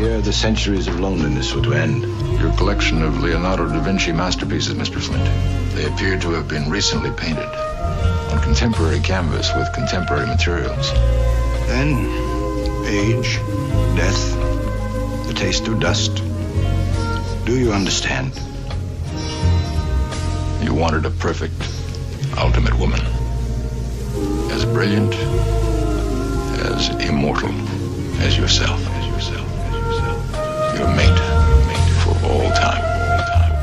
Here, the centuries of loneliness were to end. Your collection of Leonardo da Vinci masterpieces, Mr. Flint. They appear to have been recently painted. On contemporary canvas with contemporary materials. Then, age, death, the taste of dust. Do you understand? You wanted a perfect, ultimate woman. As brilliant, as immortal as yourself. Your mate for all time.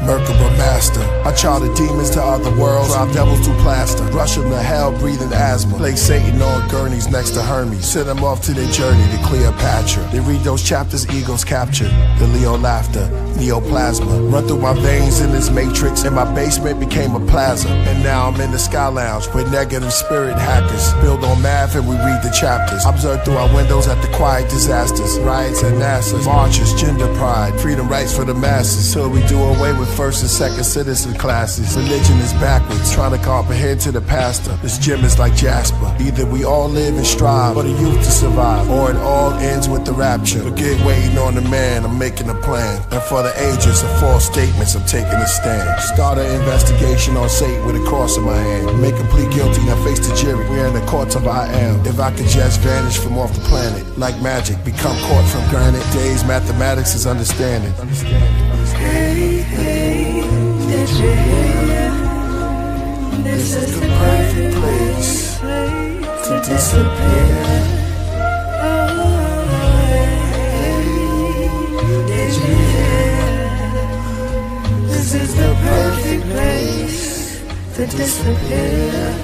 Merkaba master, I charted demons to other worlds, drop devils to plaster, rush them to hell, breathing asthma, place Satan on gurneys next to Hermes, send them off to their journey to Cleopatra. They read those chapters, egos captured, the Leo laughter, neoplasma, run through my veins in this matrix, and my basement became a plaza. And now I'm in the Sky Lounge with negative spirit hackers, build on math and we read the chapters, observe through our windows at the quiet disasters, riots at NASA, marches, gender pride, freedom rights for the masses, till we do away with first and second citizen classes. Religion is backwards, trying to comprehend to the pastor. This gym is like Jasper. Either we all live and strive for the youth to survive, or it all ends with the rapture. Forget waiting on the man, I'm making a plan. And for the ages of false statements, I'm taking a stand. Start an investigation on Satan with a cross in my hand. Make him plead guilty, now face the jury. We're in the courts of I am. If I could just vanish from off the planet, like magic, become caught from granite. Days, mathematics is understanding. Hey, hey, did you hear? This is the perfect place to disappear. Hey, did you hear? This is the perfect place to disappear.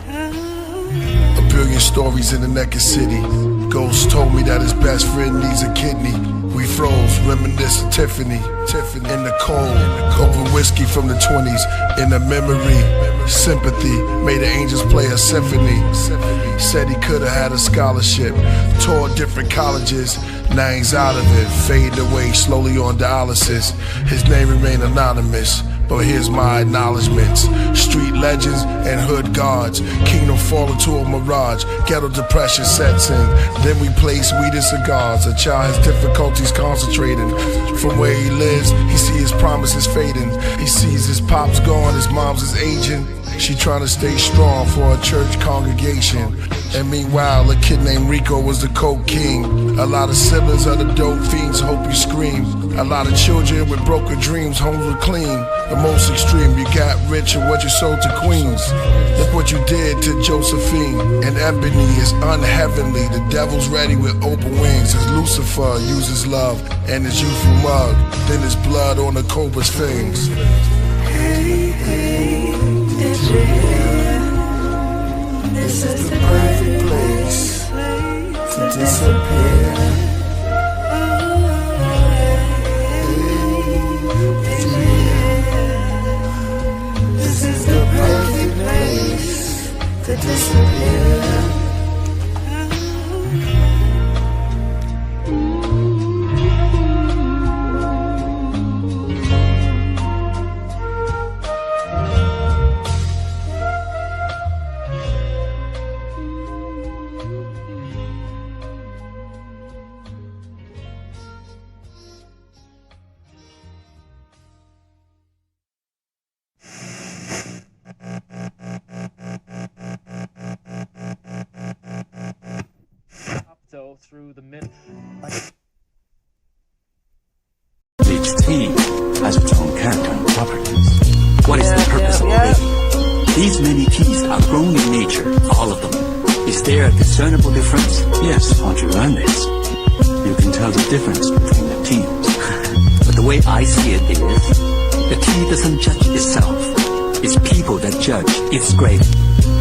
A billion stories in the naked city. Ghost told me that his best friend needs a kidney. We froze, reminiscing Tiffany in the cold, over whiskey from the 20s, in the memory, sympathy, made the angels play a symphony. Said he could've had a scholarship, toured different colleges, now he's out of it, faded away slowly on dialysis. His name remained anonymous, but here's my acknowledgements. Street legends and hood guards, kingdom fall into a mirage, ghetto depression sets in. Then we place weed and cigars. A child has difficulties concentrating. From where he lives, he sees his promises fading. He sees his pops gone, his mom's is aging. She trying to stay strong for a church congregation. And meanwhile, a kid named Rico was the coke king. A lot of siblings of the dope fiends hope you scream. A lot of children with broken dreams, homes were clean. The most extreme, you got rich and what you sold to queens. Look what you did to Josephine. And Ebony is unheavenly. The devil's ready with open wings. As Lucifer uses love and his youthful mug, then his blood on the cobra's fangs. Hey, hey, did you hear? This is the perfect place to disappear. Did you hear? This is the perfect place to disappear. Through the mid. Each team has its own character and properties. What is the purpose of living? These many keys are grown in nature, all of them. Is there a discernible difference? Yes, once you learn this, you can tell the difference between the teams. But the way I see it is, the tea doesn't judge itself. It's people that judge its grade.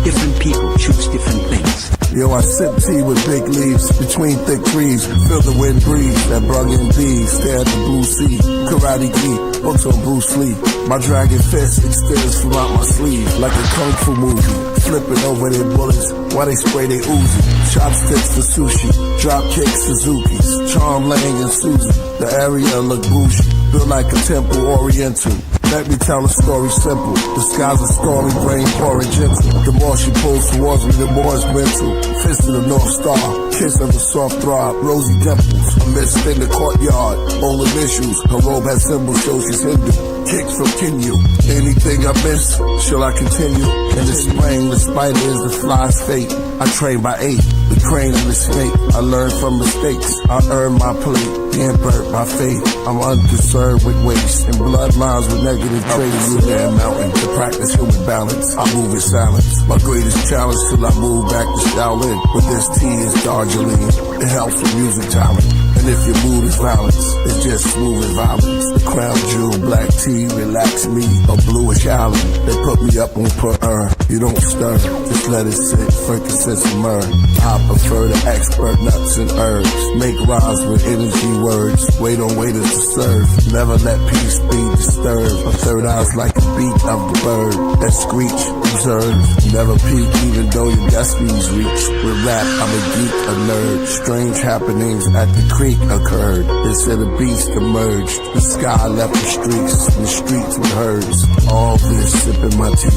Different people choose different things. Yo, I sip tea with big leaves between thick trees. Feel the wind breeze that brung in bees. Stare at the blue sea. Karate gi, books on Bruce Lee. My dragon fist extends from out my sleeve like a kung fu movie. Flipping over their bullets while they spray their Uzi. Chopsticks for sushi, drop kicks Suzuki's. Charm Lang and Susie, the area look bougie. built like a temple oriental. Let me tell a story simple. The sky's a stormy, rain pouring gentle. The more she pulls towards me, the more it's mental. Fist of the North Star, kiss of a soft throb, rosy dimples, a mist in the courtyard. All initials, her robe has symbols, show she's Hindu. Kicks from Kinyu. Anything I miss, shall I continue? In the spring, the spider is the fly's fate. I train by 8, the crane and the snake. I learn from mistakes, I earn my plate. Can't burn my faith, I'm unconcerned with waste. And bloodlines with negative traits. You damn mountain, to practice human balance. I move in silence, my greatest challenge till I move back to Shaolin. With this tea is Darjeeling, it helps with music talent. And if your mood is violence, it's just smooth as violence. The crown jewel, black tea, relax me, a bluish island. They put me up on per urn, you don't stir, just let it sit, frankincense and myrrh. I prefer the expert nuts and herbs, make rhymes with energy words, wait on waiters to serve, never let peace be disturbed. My third eye's like the beat of the bird, that screech, observe, never peak even though your destiny's reach. With rap, I'm a geek, a nerd, strange happenings at the creek occurred. They said a beast emerged, the sky left the streets, the streets with herds. All this sipping my tea,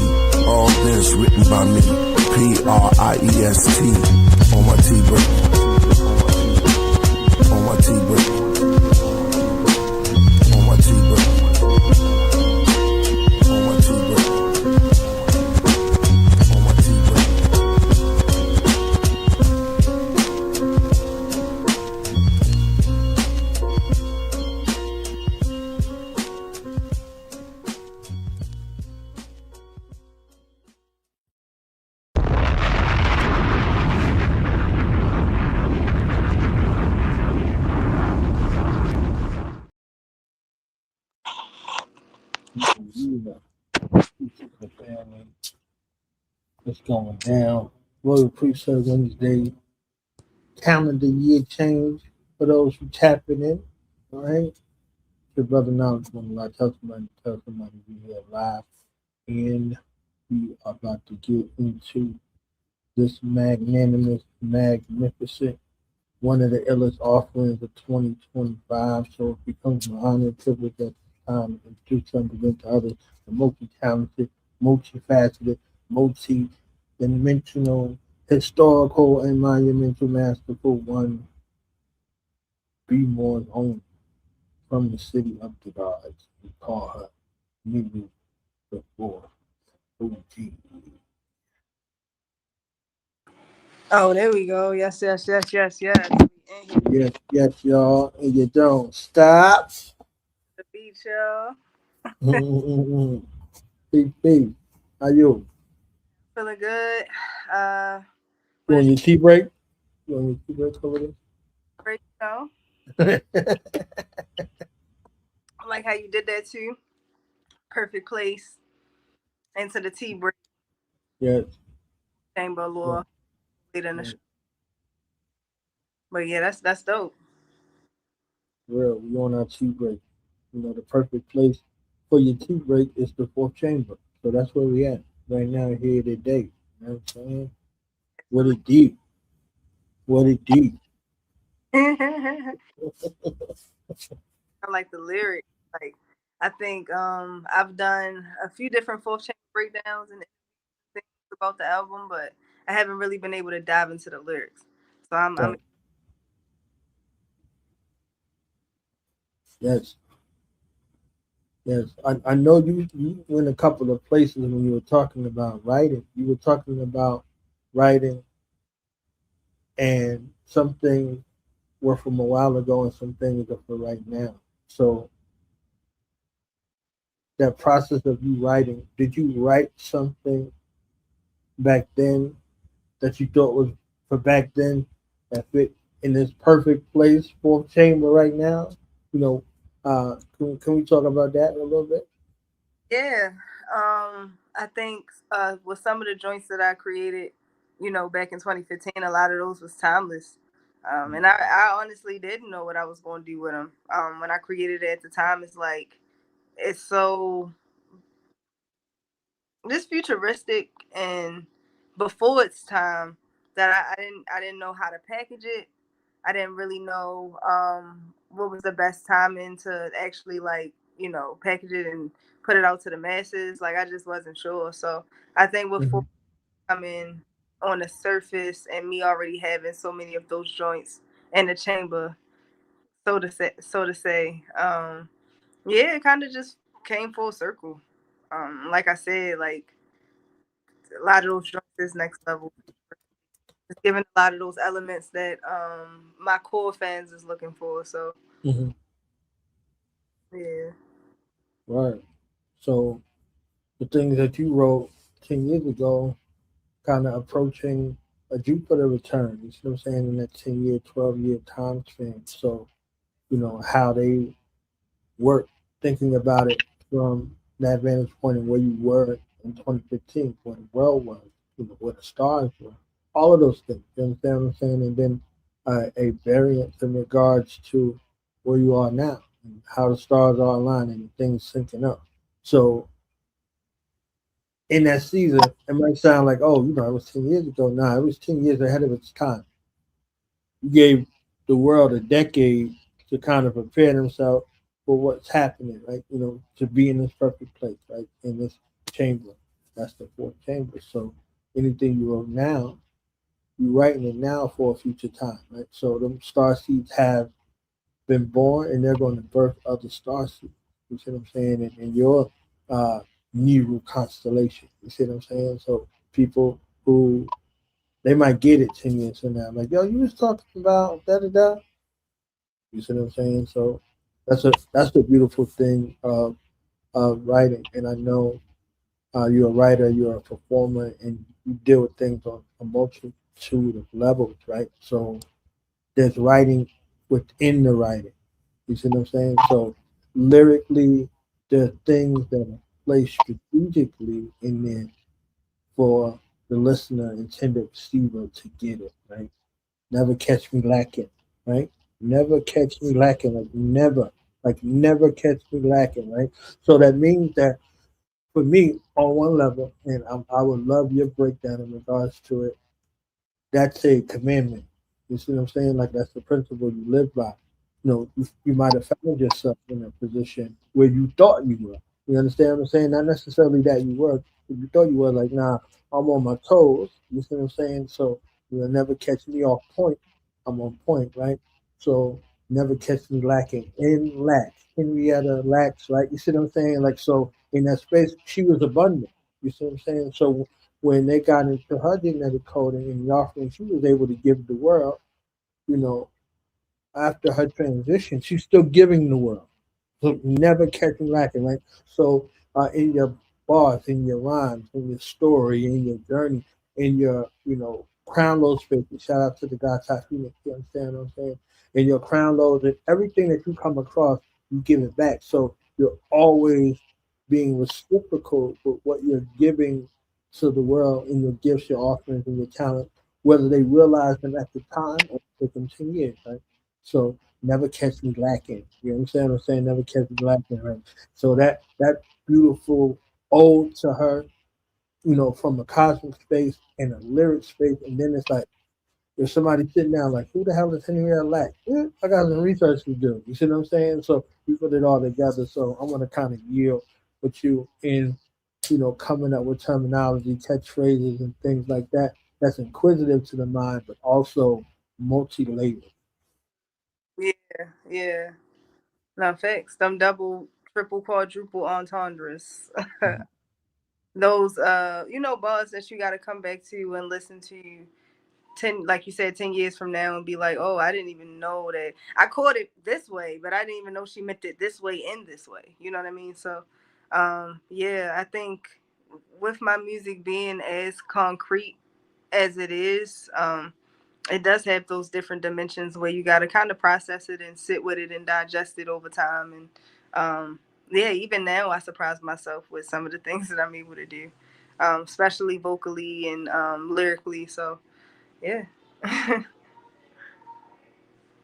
all this written by me, Priest, on my tea break, on my tea break, on my tea break, on my tea break, on my tea break. What's going down? Royal Priesthood Wednesday, calendar year change for those who tapping in. All right, your brother Knowledge one lot. Tell somebody we here live, and we are about to get into this magnanimous, magnificent, one of the illest offerings of 2025. So it becomes an honor and privilege at this time to introduce something to others, the multi-talented, multifaceted, multi-dimensional, historical, and monumental masterful one, be more own from the city of the gods. We call her Neru the Fourth Fugee. Oh, there we go. Yes. Yes, y'all, and you don't stop. The beach, y'all. Peace. How you? Feeling good. You on your tea break? You on your tea break over Great show. there? I like how you did that too. Perfect place into the tea break Yes. chamber law. Late in the show. But yeah, that's dope. Real. We on our tea break. You know, the perfect place for your tea break is the fourth chamber. So that's where we at right now here today. You know what I'm saying? What it deep. I like the lyrics. Like I think I've done a few different fourth chamber breakdowns and things about the album, but I haven't really been able to dive into the lyrics. So I'm Yes. I know you went a couple of places when you were talking about writing. You were talking about writing, and some things were from a while ago and some things are for right now. So that process of you writing, did you write something back then that you thought was for back then that fit in this perfect place, fourth chamber right now? You know, can we talk about that a little bit? Yeah. I think with some of the joints that I created, back in 2015, a lot of those was timeless. And I honestly didn't know what I was going to do with them. When I created it at the time, it's so just futuristic and before its time that I didn't know how to package it. I didn't really know what was the best timing to actually like, you know, package it and put it out to the masses. Like I just wasn't sure. So I think with Mm-hmm. coming on the surface and me already having so many of those joints in the chamber, so to say, yeah, it kind of just came full circle. Like I said, like a lot of those joints is next level. It's giving a lot of those elements that my core fans is looking for. So Mm-hmm. yeah. Right. So the things that you wrote 10 years ago, kind of approaching a Jupiter return. You see what I'm saying? In that 10-year, 12-year time span. So how they work, thinking about it from that vantage point and where you were in 2015, where the world was, where the stars were, all of those things. You understand what I'm saying? And then a variance in regards to where you are now and how the stars are aligned and things syncing up. So in that season, it might sound like, oh, it was 10 years ago. Nah, it was 10 years ahead of its time. You gave the world a decade to kind of prepare themselves for what's happening, right? To be in this perfect place, right? In this chamber. That's the fourth chamber. So anything you wrote now, you're writing it now for a future time, right? So them star seeds have been born and they're going to birth other star seeds. You see what I'm saying? In your uh, Neru constellation. You see what I'm saying? So people who they might get it 10 years from now. Like, yo, you was talking about da da da. You see what I'm saying? So that's the beautiful thing of writing. And I know you're a writer, you're a performer, and you deal with things on a multitude of levels, right? So there's writing within the writing. You see what I'm saying? So lyrically, there are things that are placed strategically in there for the listener, intended receiver to get it, right? Never catch me lacking, right? Never catch me lacking, like never catch me lacking, right? So that means that for me, on one level, and I would love your breakdown in regards to it. That's a commandment. You see what I'm saying? Like that's the principle you live by. You might have found yourself in a position where you thought you were. You understand what I'm saying? Not necessarily that you were, but you thought you were. Like, nah, I'm on my toes. You see what I'm saying? So you'll never catch me off point. I'm on point, right? So never catch me lacking. In lack, Henrietta lacks, right? You see what I'm saying? Like so, in that space, she was abundant. You see what I'm saying? So when they got into her genetic coding and the offering she was able to give the world, you know, after her transition, she's still giving the world. So never catching lacking, right? So in your bars, in your rhymes, in your story, in your journey, in your, crown load spaces, shout out to the God type Phoenix, you understand what I'm saying? In your crown loads and everything that you come across, you give it back. So you're always being reciprocal with what you're giving to the world in your gifts, your offerings, and your talent, whether they realize them at the time or it took them 10 years, right? So never catch me lacking. You understand what I'm saying? Never catch me lacking, right? So that beautiful ode to her, from a cosmic space and a lyric space, and then it's like if somebody sitting down like, who the hell is Henrietta Lack? I got some research to do. You see what I'm saying? So we put it all together. So I'm gonna kind of yield with you in, coming up with terminology, catchphrases, and things like that. That's inquisitive to the mind, but also multi-layered. Yeah, yeah. No, facts. Them double, triple, quadruple entendres. Those bars that you gotta come back to and listen to 10, like you said, 10 years from now and be like, oh, I didn't even know that I caught it this way, but I didn't even know she meant it this way and this way. You know what I mean? So yeah, I think with my music being as concrete as it is, it does have those different dimensions where you got to kind of process it and sit with it and digest it over time. And yeah, even now I surprise myself with some of the things that I'm able to do, especially vocally and lyrically. So yeah,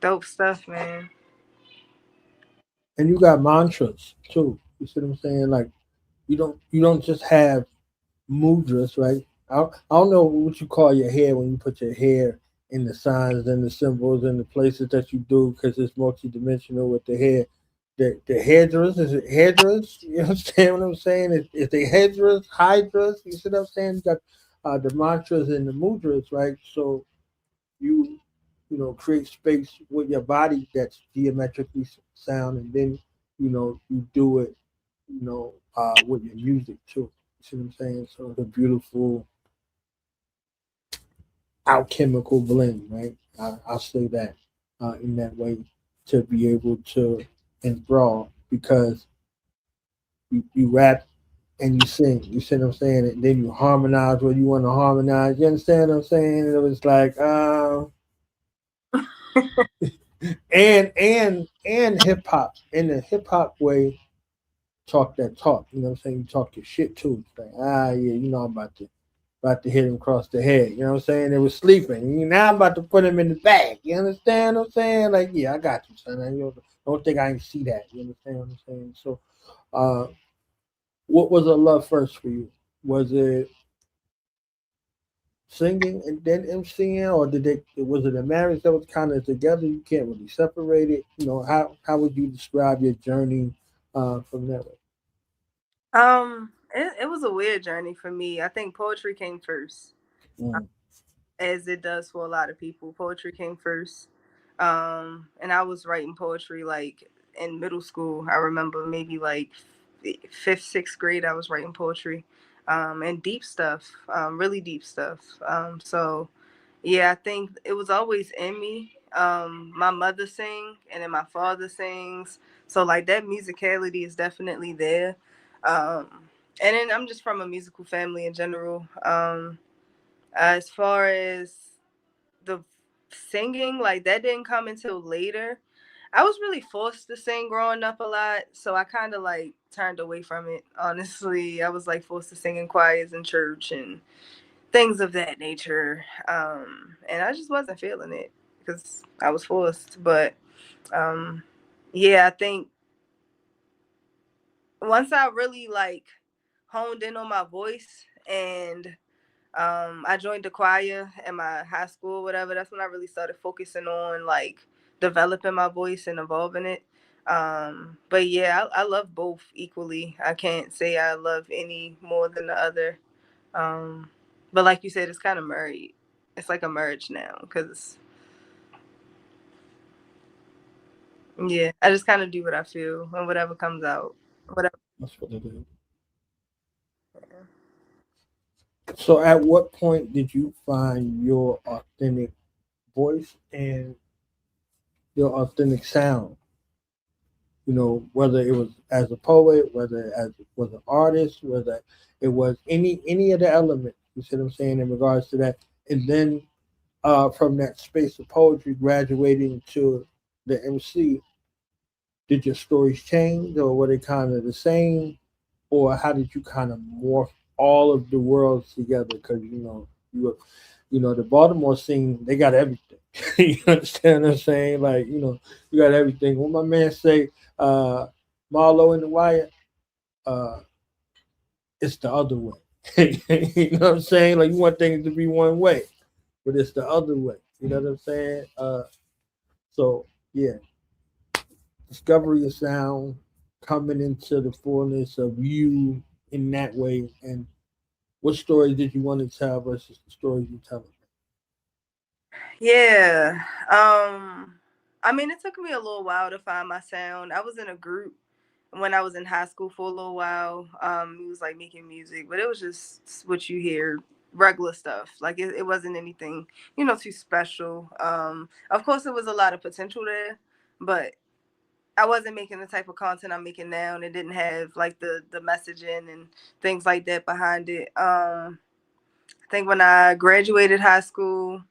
dope stuff, man. And you got mantras too. You see what I'm saying? Like you don't just have mudras, right? I don't know what you call your hair when you put your hair in the signs and the symbols and the places that you do, because it's multidimensional with the head. The hydras, is it hydras? You understand what I'm saying? Is they hydras, hydras? You see what I'm saying? You got the mantras and the mudras, right? So you create space with your body that's geometrically sound, and then you do it with your music too. You see what I'm saying? So it's a beautiful alchemical blend, right? I'll say that in that way, to be able to enthrall, because you rap and you sing. You see what I'm saying? And then you harmonize where you want to harmonize. You understand what I'm saying? And it was like, and hip hop, in the hip hop way, talk that talk. You know what I'm saying? You talk your shit too. It's like, yeah, I'm about to hit him across the head. You know what I'm saying? They was sleeping. Now I'm about to put him in the bag. You understand what I'm saying? Like, yeah, I got you, son. Don't think I ain't see that. You understand what I'm saying? So, what was a love first for you? Was it singing and then MCing, or was it a marriage that was kind of together? You can't really separate it. How would you describe your journey from that way? It was a weird journey for me. I think poetry came first, as it does for a lot of people. Poetry came first, and I was writing poetry like in middle school. I remember maybe like fifth, sixth grade. I was writing poetry, and deep stuff, really deep stuff. So yeah, I think it was always in me. My mother sing, and then my father sings. So like that musicality is definitely there. Um, and then I'm just from a musical family in general. As far as the singing, like that didn't come until later. I was really forced to sing growing up a lot, so I kind of like turned away from it. Honestly, I was like forced to sing in choirs in church and things of that nature, and I just wasn't feeling it because I was forced. But yeah, I think once I really like honed in on my voice, and I joined the choir at my high school, whatever. That's when I really started focusing on like developing my voice and evolving it. But yeah, I love both equally. I can't say I love any more than the other. Um, but like you said, it's kind of merged. It's like a merge now, because yeah, I just kind of do what I feel and whatever comes out, whatever. That's what it is. So, at what point did you find your authentic voice and your authentic sound? Whether it was as a poet, whether as was an artist, whether it was any of the elements. You see what I'm saying in regards to that, and then from that space of poetry, graduating to the MC, did your stories change, or were they kind of the same, or how did you kind of morph all of the worlds together? Because the Baltimore scene, they got everything. You understand what I'm saying? Like, you got everything. When my man say, Marlo in the Wire, uh, it's the other way. You know what I'm saying? Like, you want things to be one way, but it's the other way. You know what I'm saying? So yeah, discovery of sound, coming into the fullness of you in that way, and what stories did you want to tell versus the stories you tell? Yeah. I mean, it took me a little while to find my sound. I was in a group when I was in high school for a little while. It was like making music, but it was just what you hear, regular stuff. Like it wasn't anything, too special. Of course, there was a lot of potential there, but I wasn't making the type of content I'm making now, and it didn't have like the messaging and things like that behind it. I think when I graduated high school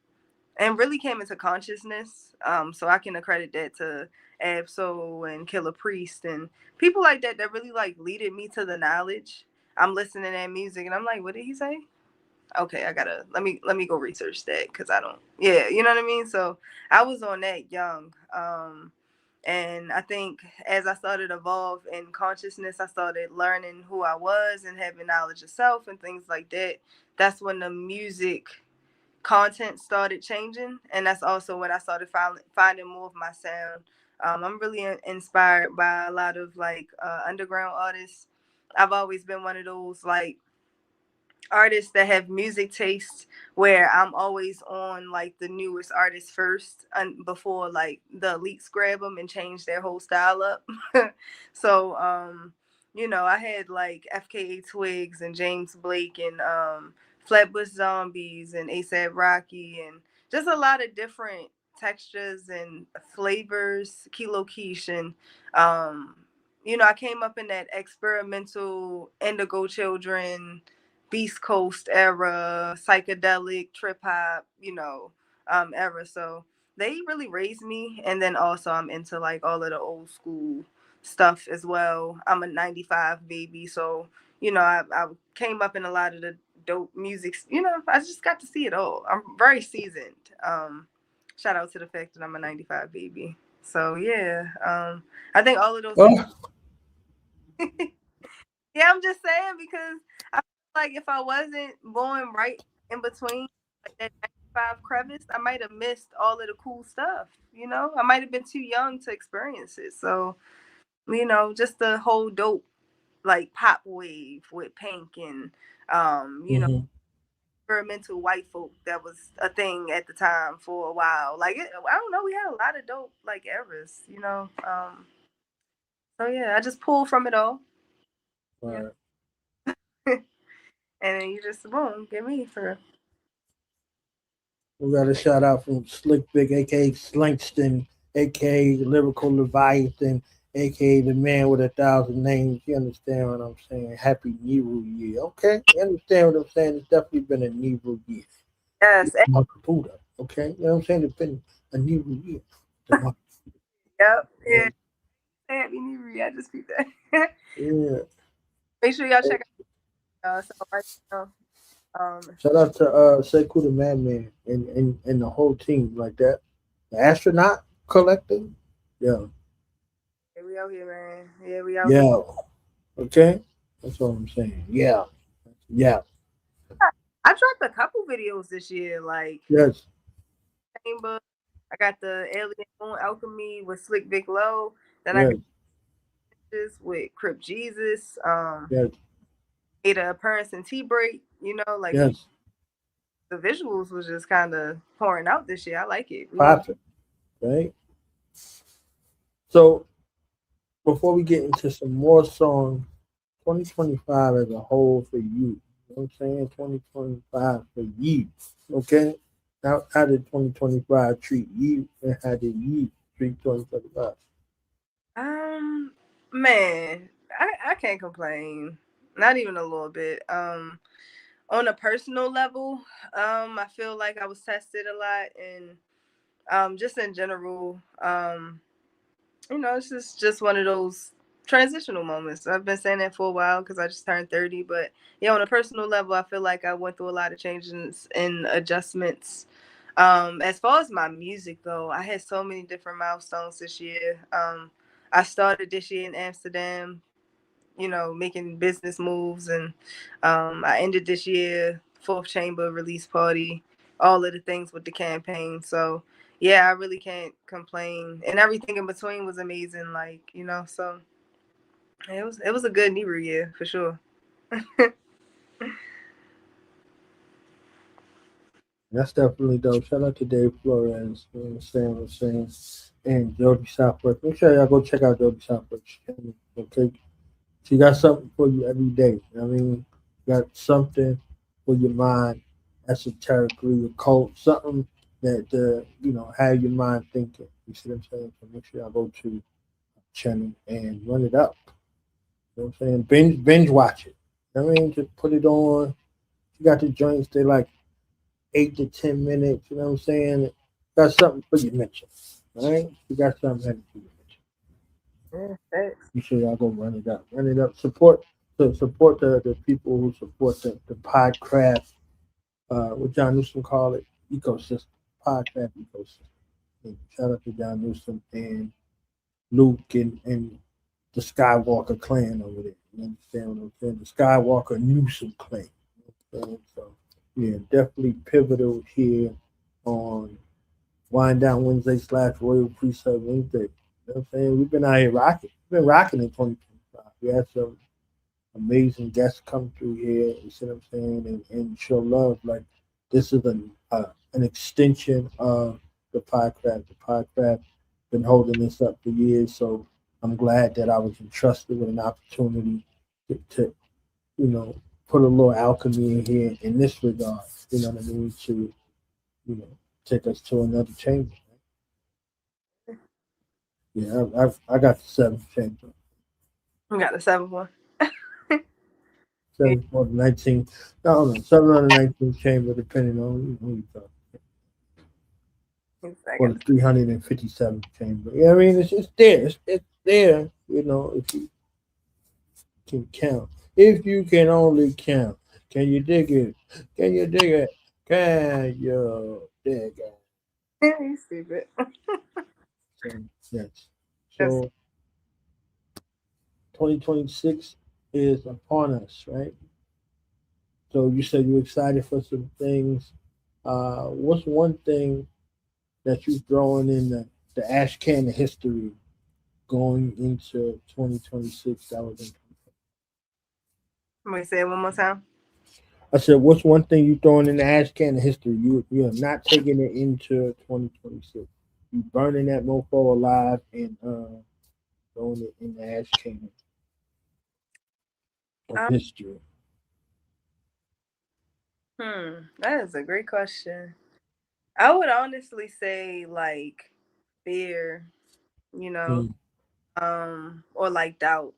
and really came into consciousness, so I can accredit that to Absol and Killah Priest and people like that really like leaded me to the knowledge. I'm listening to that music and I'm like, what did he say? Okay, I gotta let me go research that, because I don't, yeah, you know what I mean. So I was on that young, and I think as I started to evolve in consciousness, I started learning who I was and having knowledge of self and things like that. That's when the music content started changing, and that's also when I started finding more of my sound. I'm really inspired by a lot of like underground artists. I've always been one of those like artists that have music taste where I'm always on like the newest artists first and before like the elites grab them and change their whole style up. So you know, I had like FKA Twigs and James Blake and Flatbush Zombies and ASAP Rocky and just a lot of different textures and flavors, Kilo Quiche and you know, I came up in that experimental Indigo Children, Beast Coast era, psychedelic, trip hop, you know, era. So they really raised me. And then also I'm into like all of the old school stuff as well. I'm a 95 baby. So, you know, I came up in a lot of the dope music. You know, I just got to see it all. I'm very seasoned. Shout out to the fact that I'm a 95 baby. So yeah, I think all of those things. Yeah, I'm just saying because I feel like if I wasn't born right in between like that 95 crevice, I might have missed all of the cool stuff. You know, I might have been too young to experience it. So, you know, just the whole dope like pop wave with Pink and you know, experimental white folk that was a thing at the time for a while. Like I don't know, we had a lot of dope like eras. You know, so yeah, I just pulled from it all. Right. And then you just boom, get me for. We got a shout out from Slick Vic, aka Slankston, aka Lyrical Leviathan, aka the man with 1,000 names. You understand what I'm saying? Happy Neru year. Okay? You understand what I'm saying? It's definitely been a Neru year. Yes. Buddha. Okay? You know what I'm saying? It's been a Neru year. Yep. Yeah. Happy New Year. I just beat that. Yeah. Make sure y'all check out so right now. Shout out to Sekou the Madman and the whole team like that. The astronaut collective. Yeah. Yeah, we out here, man. Yeah, we out Yeah. here. Okay? That's what I'm saying. Yeah. Yeah. I dropped a couple videos this year, like Yes. Chamber. I got the Alien Moon Alchemy with Slick Vic Low. Then I Yes. got this with Crip Jesus. Yes. Made an appearance in Tea Break, you know, like Yes. the visuals was just kind of pouring out this year. I like it. Perfect. Right? So before we get into some more songs, 2025 as a whole for you. You know what I'm saying? 2025 for you. Okay? How did 2025 treat you and how did you treat 2025? Man, I can't complain. Not even a little bit. On a personal level, I feel like I was tested a lot and just in general, you know, it's just one of those transitional moments. I've been saying that for a while because I just turned 30. But yeah, on a personal level, I feel like I went through a lot of changes and adjustments. As far as my music though, I had so many different milestones this year. I started this year in Amsterdam, you know, making business moves, and I ended this year Fourth Chamber release party, all of the things with the campaign. So yeah, I really can't complain, and everything in between was amazing. Like, you know, so it was a good Neru year for sure. That's definitely dope. Shout out to Dave Flores, you know what I'm saying, and Jody Southworth. Make sure y'all go check out Jody Southworth. Okay? She got something for you every day. You know what I mean? Got something for your mind, esoterically, occult, something that you know, have your mind thinking. You see what I'm saying? So make sure y'all go to channel and run it up. You know what I'm saying? Binge watch it. You know what I mean? Just put it on. You got the joints, they like 8 to 10 minutes, you know what I'm saying? Got something for your mention. All right? You got something ready for your mention. Yeah, thanks. You sure y'all go run it up. Run it up. Support the people who support the Podcraft, what John Newsom call it, ecosystem. Podcraft ecosystem. And shout out to John Newsom and Luke and the Skywalker clan over there. You understand what I'm saying? The Skywalker Newsom clan. You know what I'm saying? So Yeah, definitely pivotal here on Wind Down Wednesday / Royal Priesthood Wednesday. You know what I'm saying? We've been out here rocking. We've been rocking in 2025. We had some amazing guests come through here. You see what I'm saying? And show love. Like this is an extension of the Podcraft. The Podcraft been holding this up for years, so I'm glad that I was entrusted with an opportunity to put a little alchemy in here in this regard. You know what I mean? To take us to another chamber. Yeah, I got the seventh chamber. We got the seventh one. Seven or the 19th. No, 719th chamber, depending on who you talk. Or the 357th chamber. Yeah, I mean, it's just there. It's there, if you can count. If you can only count. Can you dig it? Can you dig it? Can you dig it? You stupid. So, yes. So 2026 is upon us, right? So you said you're excited for some things. What's one thing that you're throwing in the ash can of history going into 2026? That was Let me say it one more time. I said, what's one thing you throwing in the ash can of history? You're not taking it into 2026. You burning that mofo alive and throwing it in the ash can of history. That is a great question. I would honestly say like fear, or like doubt,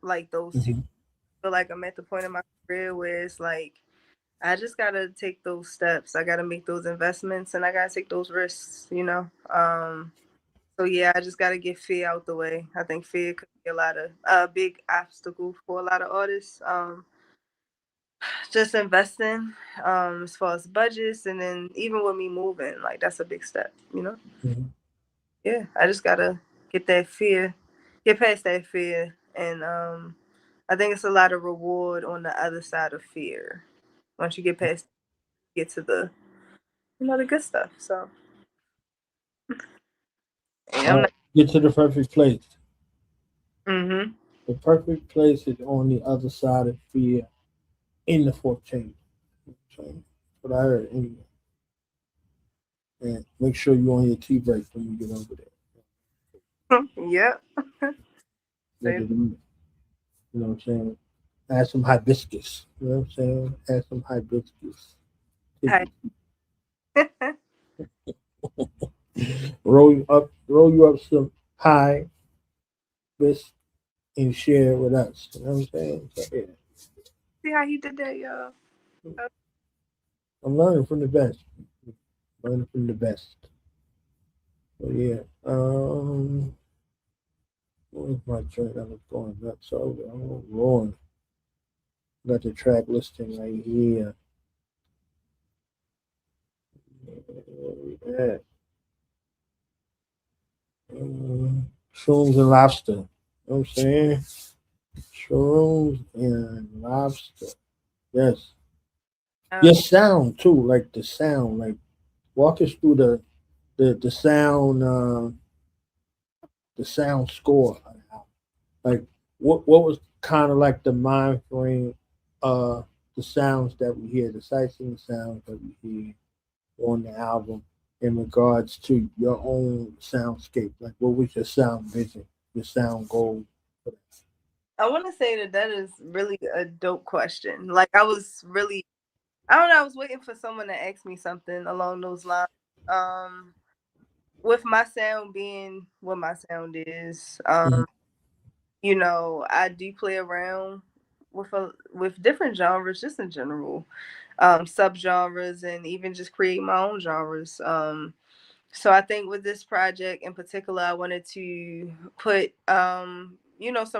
like those two. I feel like I'm at the point in my career where it's like I just gotta take those steps. I gotta make those investments, and I gotta take those risks. So yeah, I just gotta get fear out the way. I think fear could be a big obstacle for a lot of artists. Just investing, as far as budgets, and then even with me moving, like that's a big step. Yeah, I just gotta get get past that fear, and I think it's a lot of reward on the other side of fear. Once you get to the good stuff. So yeah, I'm not. Get to the perfect place. Mm-hmm. The perfect place is on the other side of fear in the fourth chamber. So that's what I heard anyway. And make sure you're on your tea break when you get over there. Yep. You know what I'm saying? Add some hibiscus. You know what I'm saying? Add some hibiscus. Hi. roll you up some hibiscus and share it with us. You know what I'm saying? So, yeah. See how he did that, y'all. I'm learning from the best. Learning from the best. So yeah. Where's my track? I was going nuts over. I'm rolling. Got the track listing right here. Yeah. Shrooms and lobster. You know what I'm saying? Shrooms and lobster. Yes. Your sound too, like the sound. Like walk us through the sound score. Like what was kind of like the mind frame the sounds that we hear, the sightseeing sounds that we hear on the album in regards to your own soundscape? Like what was your sound vision, your sound goal? I want to say that is really a dope question. Like I was really, I don't know, I was waiting for someone to ask me something along those lines. With my sound being what my sound is, I do play around with different genres just in general, subgenres, and even just create my own genres. So I think with this project in particular, I wanted to put some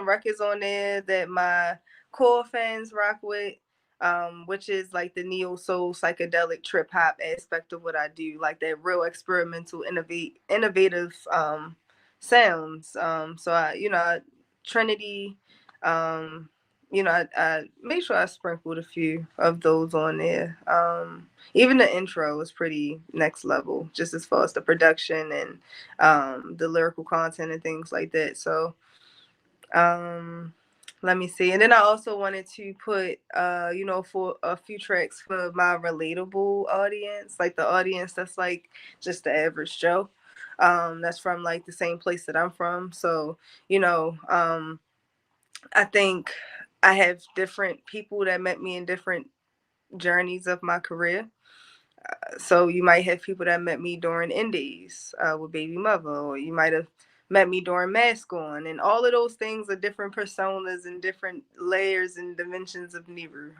records on there that my core fans rock with, which is like the neo soul psychedelic trip hop aspect of what I do, like that real experimental innovative sounds. So Trinity, you know, I made sure I sprinkled a few of those on there. Even the intro was pretty next level, just as far as the production and the lyrical content and things like that. So let me see. And then I also wanted to put you know, for a few tracks for my relatable audience, like the audience that's like just the average Joe. That's from like the same place that I'm from. So, you know, I think I have different people that met me in different journeys of my career. So you might have people that met me during Indies with Baby Mother, or you might have met me during Mask On, and all of those things are different personas and different layers and dimensions of Neru.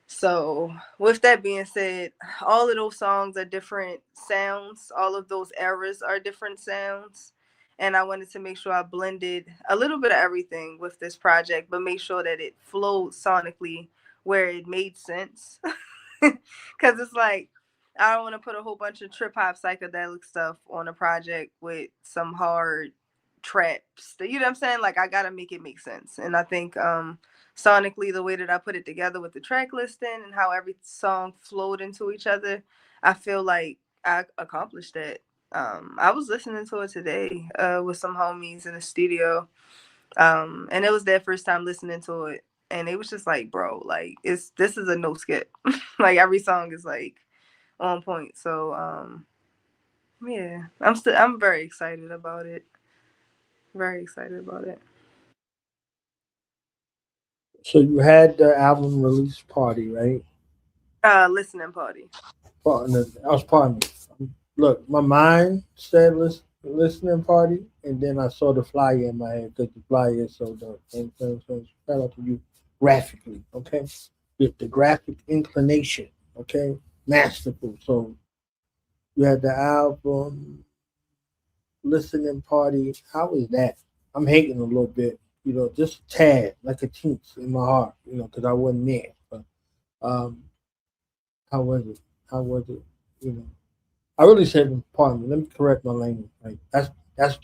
So with that being said, all of those songs are different sounds. All of those eras are different sounds. And I wanted to make sure I blended a little bit of everything with this project, but make sure that it flowed sonically where it made sense. Because it's like, I don't want to put a whole bunch of trip hop psychedelic stuff on a project with some hard traps. You know what I'm saying? Like, I got to make it make sense. And I think sonically, the way that I put it together with the track listing and how every song flowed into each other, I feel like I accomplished that. I was listening to it today with some homies in the studio, and it was their first time listening to it, and it was just like, bro, like this is a no skip. Like every song is like on point. So yeah, I'm very excited about it. Very excited about it. So you had the album release party, right? Listening party. Partner, I was partner. Look, my mind said listening party, and then I saw the flyer in my head because the flyer is so dope. And so shout out to you graphically, okay? The graphic inclination, okay? Masterful. So you had the album listening party. How was that? I'm hating a little bit, you know, just a tad, like a teens in my heart, you know, because I wasn't there. But um, how was it? How was it? You know, I really said, pardon me. Let me correct my language. Like that's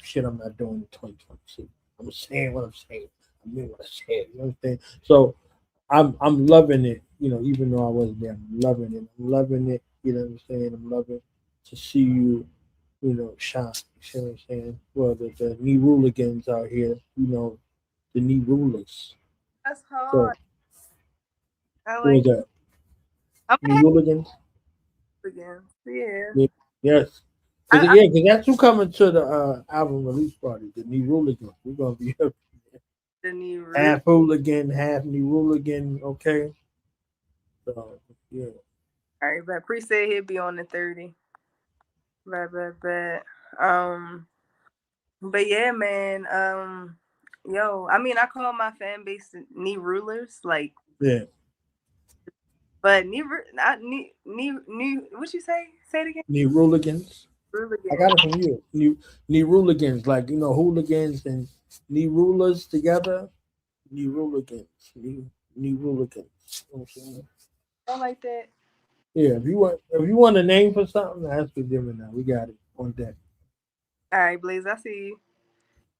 shit I'm not doing in 2022. I'm saying what I'm saying. I mean what I said. You know what I'm saying? So I'm loving it. You know, even though I wasn't there, I'm loving it. I'm loving it. You know what I'm saying? I'm loving to see you. You know, shine. You see what I'm saying? Well, the knee rooligans out here. You know, the knee rulers. That's So hard. I what was like it. that? I'm Knee gonna have rooligans. to again. Yeah. Yeah. Yes. Cause I yeah, cause that's who coming to the album release party. The knee rooligans. We're gonna be the new root. half hooligan, half knee hooligan. Okay. So yeah. All right, but Pre said he'll be on the 30. But but yeah, man. Yo, I mean, I call my fan base knee rulers, like, Yeah. but not knee. What you say? Say it again. Knee hooligans. I Hooligan. got it from you. Knee hooligans, like you know, hooligans and knee rulers together. Knee hooligans. Knee hooligans. You know what I'm saying? I like that. Yeah, if you want a name for something, that's for Jimmy now. We got it on deck. All right, Blaze. I see you.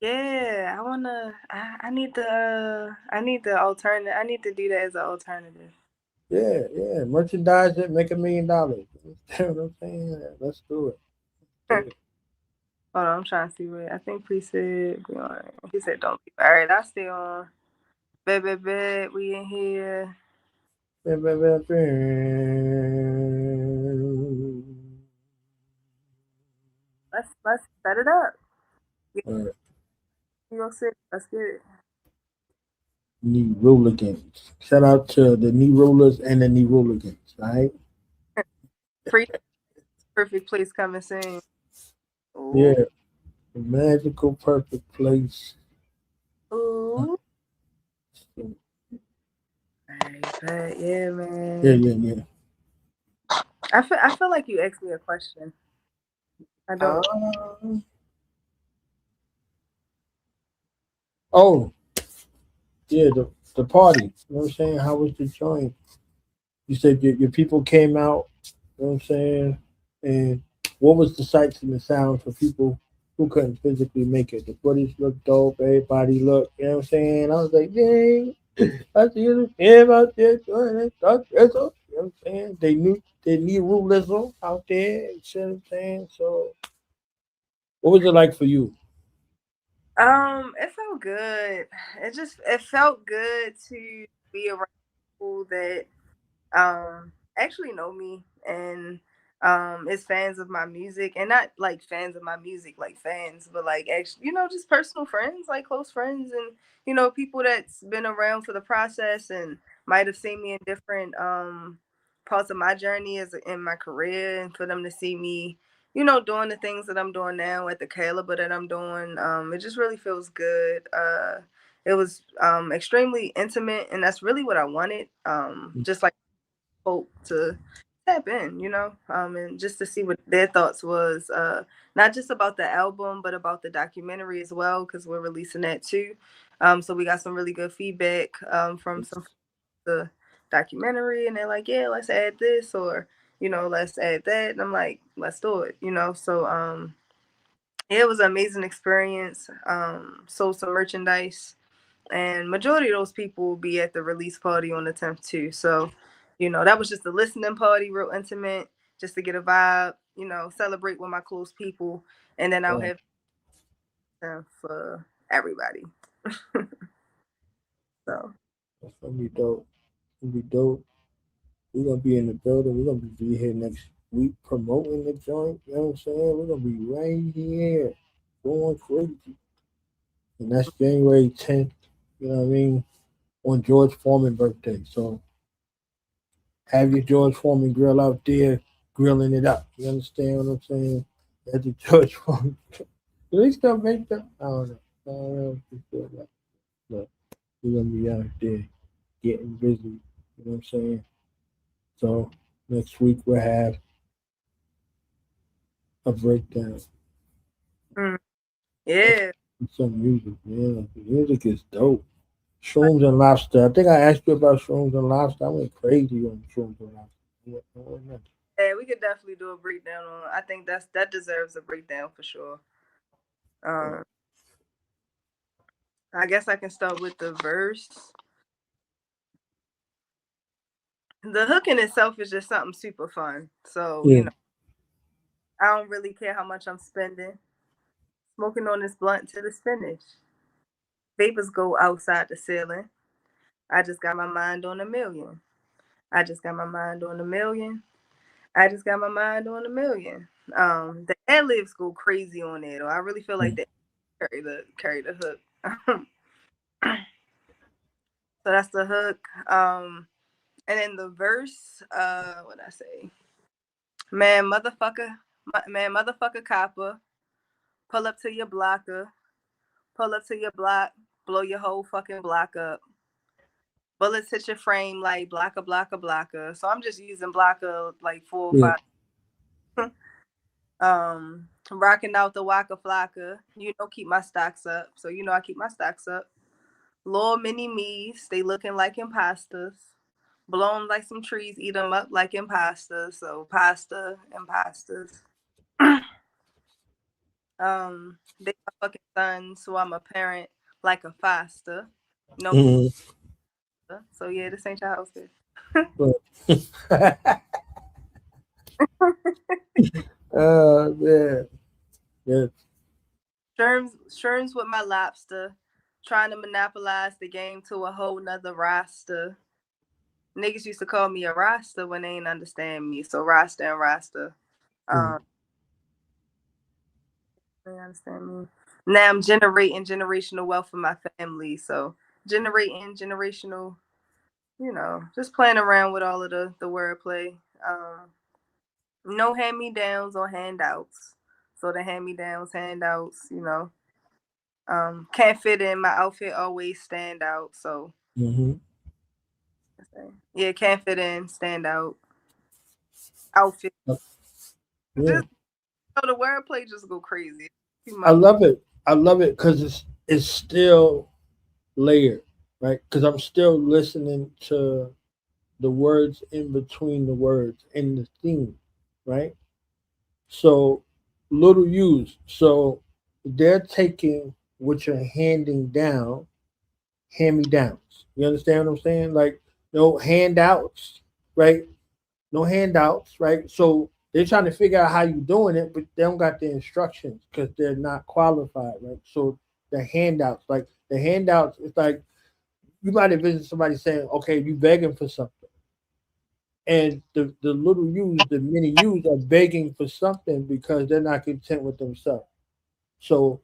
Yeah, I wanna. I need the alternative. I need to do that as an alternative. Yeah, yeah. Merchandise it, make $1 million. You know what I'm saying? Let's do it. Do Hold it. on, I'm trying to see what I think. Pre said. He said don't be. All right, I stay on. Bet, we in here. All Let's set it up. right. You gonna sit? Let's get it. Knee Rooligans. Shout out to the knee rulers and the knee rooligans. All right. Pre perfect place coming soon. Ooh, Yeah. The magical perfect place. ooh. Yeah, Alright, but yeah, yeah, man. yeah. I feel like you asked me a question. I don't. Oh, yeah, the party. You know what I'm saying? How was the joint? You said your people came out, you know what I'm saying? And what was the sights and the sounds for people who couldn't physically make it? The footage looked dope, everybody looked, you know what I'm saying? I was like, dang. I see them fam out there doing it. You know what I'm saying? They need rulism out there. You see what I'm saying? So, what was it like for you? It felt good. It felt good to be around people that actually know me and is fans of my music, and not like fans of my music like fans, but like actually, just personal friends, like close friends, and people that's been around for the process and might have seen me in different parts of my journey as in my career, and for them to see me doing the things that I'm doing now at the caliber that I'm doing, it just really feels good. It was extremely intimate, and that's really what I wanted. Just like hope to tap in, and just to see what their thoughts was, not just about the album, but about the documentary as well, because we're releasing that too. So we got some really good feedback from some the documentary, and they're like, yeah, let's add this, or let's add that, and I'm like, let's do it, So yeah, it was an amazing experience. Sold some merchandise, and majority of those people will be at the release party on the 10th too. So, that was just a listening party, real intimate, just to get a vibe, celebrate with my close people, and then I'll have time for everybody. So That's gonna be dope. It's gonna be dope. We're gonna be in the building. We're gonna be here next week promoting the joint. You know what I'm saying? We're gonna be right here going crazy. And that's January 10th, you know what I mean? On George Foreman's birthday. So have your George Foreman grill out there grilling it up. You understand what I'm saying? At the George Foreman. At least gonna make them. I don't know. I don't know if you feel that. But we're gonna be out there getting busy. You know what I'm saying? So next week we'll have a breakdown. yeah. Some music, man. The music is dope. Shrooms and lobster. I think I asked you about shrooms and lobster. I went crazy on shrooms and lobster. Yeah, we could definitely do a breakdown on. I think that deserves a breakdown for sure. I guess I can start with the verse. The hook in itself is just something super fun. So, I don't really care how much I'm spending. Smoking on this blunt till it's finished. Vapors go outside the ceiling. I just got my mind on a million. I just got my mind on a million. I just got my mind on a million. The ad libs go crazy on it. Or I really feel like they carry the hook. So that's the hook. And then the verse, what I say? Man, motherfucker copper. Pull up to your blocker. Pull up to your block. Blow your whole fucking block up. Bullets hit your frame like blocker, blocker, blocker. So I'm just using blocker like 4 or 5. Rocking out the Waka Flocka. Keep my stocks up. So I keep my stocks up. Little mini me's, they looking like imposters. Blow 'em like some trees, eat them up like imposters. So pasta, imposters. They my fucking son, so I'm a parent like a foster. No, so yeah, this ain't your house, bitch. Oh man, yeah. Sherms with my lobster, trying to monopolize the game to a whole nother roster. Niggas used to call me a Rasta when they ain't understand me. So Rasta and Rasta. They understand me. Now I'm generating generational wealth for my family. So generating generational, just playing around with all of the wordplay. No hand-me-downs or handouts. So the hand-me-downs, handouts, can't fit in. My outfit always stand out. So yeah, can't fit in, stand out. Outfit. Yeah. Just the wordplay just go crazy. I love it. I love it because it's still layered, right? Because I'm still listening to the words in between the words in the theme, right? So little used. So they're taking what you're handing down, hand me downs, You understand what I'm saying? Like no handouts, right? No handouts, right? So they're trying to figure out how you doing it, but they don't got the instructions because they're not qualified, right? So the handouts, like the handouts, it's like you might have visited somebody saying, "Okay, you begging for something," and the little U's, the mini U's, are begging for something because they're not content with themselves. So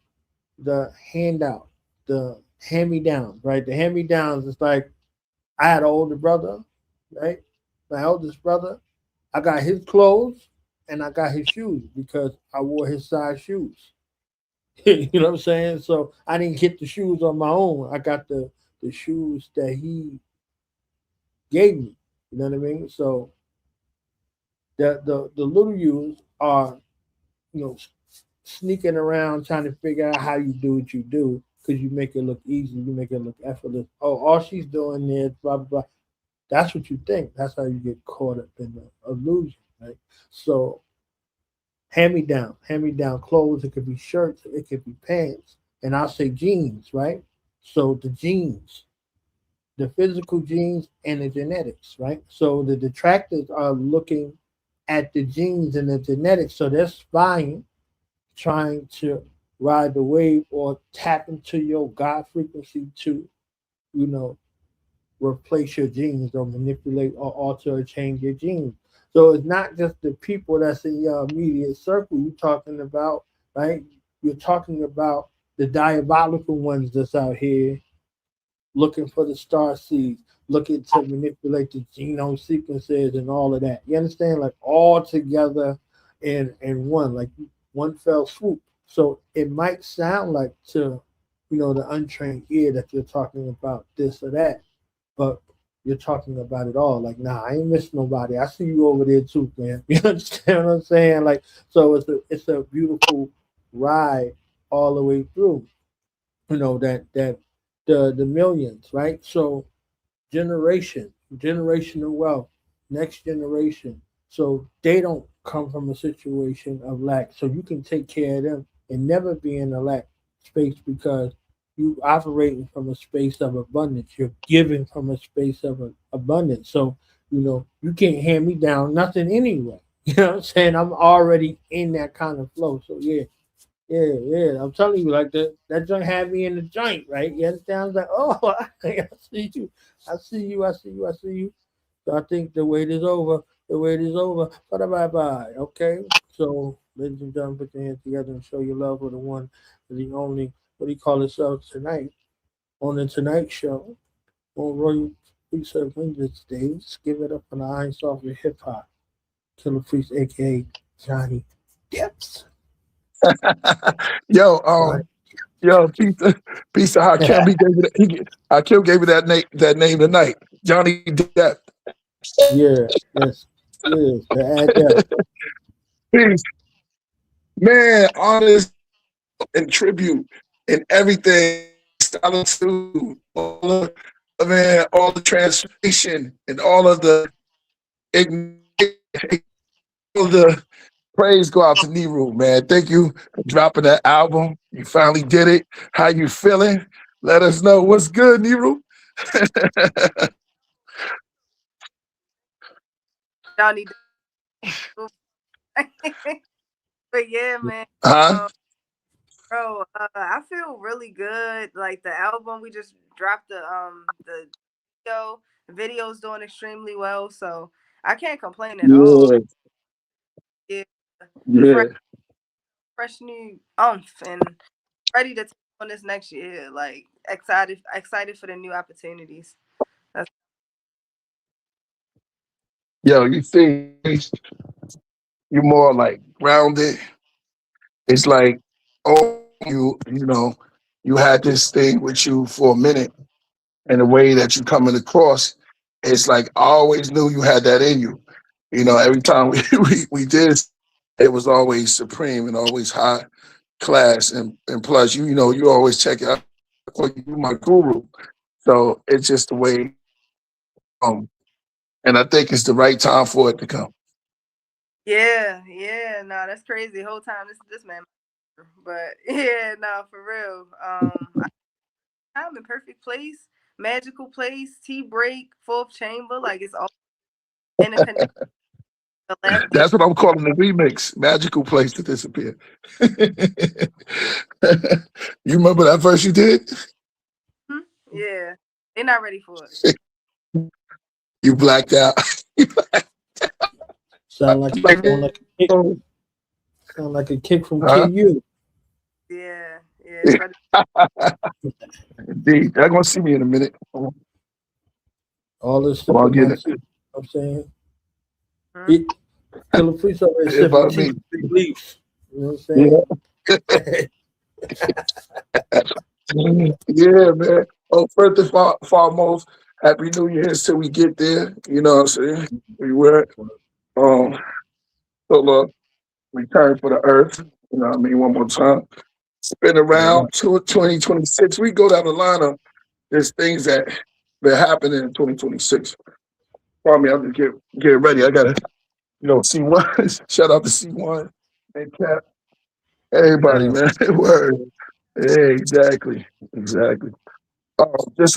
the handout, the hand me downs, right? The hand me downs is like I had an older brother, right? My eldest brother, I got his clothes and I got his shoes because I wore his size shoes. You know what I'm saying? So I didn't get the shoes on my own. I got the shoes that he gave me. You know what I mean? So the little U's are, you know, sneaking around trying to figure out how you do what you do because you make it look easy, you make it look effortless. Oh, all she's doing is blah blah blah. That's what you think. That's how you get caught up in the illusion, right? So hand me down clothes. It could be shirts, it could be pants, and I'll say jeans, right? So the genes, the physical genes and the genetics, right? So the detractors are looking at the genes and the genetics, so they're spying, trying to ride the wave or tap into your God frequency to, you know, replace your genes or manipulate or alter or change your genes. So it's not just the people that's in your immediate circle you're talking about, right? You're talking about the diabolical ones that's out here looking for the star seeds, looking to manipulate the genome sequences and all of that. You understand? Like all together in one, like one fell swoop. So it might sound like to, you know, the untrained ear that you're talking about this or that, but you're talking about it all. Like, nah, I ain't missing nobody. I see you over there too, man. You understand what I'm saying? Like, so it's a beautiful ride all the way through. You know that the millions, right? So generational wealth, next generation. So they don't come from a situation of lack. So you can take care of them and never be in a lack space because you operating from a space of abundance. You're giving from a space of abundance. So, you know, you can't hand me down nothing anyway. You know what I'm saying? I'm already in that kind of flow. So yeah, yeah, yeah. I'm telling you, like that joint had me in the joint, right? You understand? I was like, oh, I see you, I see you, I see you, I see you. So I think the wait is over. The wait is over. Bye bye bye. Okay. So, ladies and gentlemen, put your hands together and show your love for the one, the only. What do you call yourself tonight on the Tonight Show on Royal Priesthood Wednesday? Let's give it up on the Iron Soft of Hip Hop. Killah Priest, aka Johnny Deps. Yo, Right. yo, piece of Hakim, Hakim gave me that name tonight, Johnny Depp. Yeah, yes, yes, the adept. Peace, man, honest and tribute and everything, solitude, all the transformation and all of the all the praise go out to Neru, man. Thank you for dropping that album. You finally did it. How you feeling? Let us know what's good, Neru. Johnny Depp. But yeah, man. Huh? Bro, I feel really good. Like the album, we just dropped the video. The video's doing extremely well, so I can't complain at all. Yeah, Yeah, fresh, yeah. fresh new and ready to take on this next year. Like excited for the new opportunities. That's Yo, you think you're more like grounded. It's like, oh, you know, you had this thing with you for a minute, and the way that you coming across, it's like I always knew you had that in you. You know, every time we did, it was always supreme and always high class, and plus, you know, you always check out. You my guru, so it's just the way. Um, and I think it's the right time for it to come. yeah, yeah. No, that's crazy. Whole time this man, but yeah, no, for real. I'm in perfect place. Magical Place, Tea Break, Fourth Chamber, like it's all interconnected. The last That's what I'm calling the remix. Magical Place to Disappear. You remember that verse you did? Yeah, they're not ready for it. You blacked out. Sound like a kick. Sound like a kick from KU. Yeah. Indeed. They're gonna see me in a minute. All this Come stuff. on, get it. I'm saying. Killah Priest already said About big me. leaves. You know what I'm saying? Yeah, man. Oh, first and foremost, Happy New Year until we get there. You know what I'm saying? We were so return for the earth. You know what I mean? One more time. Spin around to 2026. We go down the line of there's things that happening in 2026. Pardon me, I'm just getting ready. I gotta, C1. Shout out to C1 and Cap. Everybody, man. Word. Yeah, exactly. Just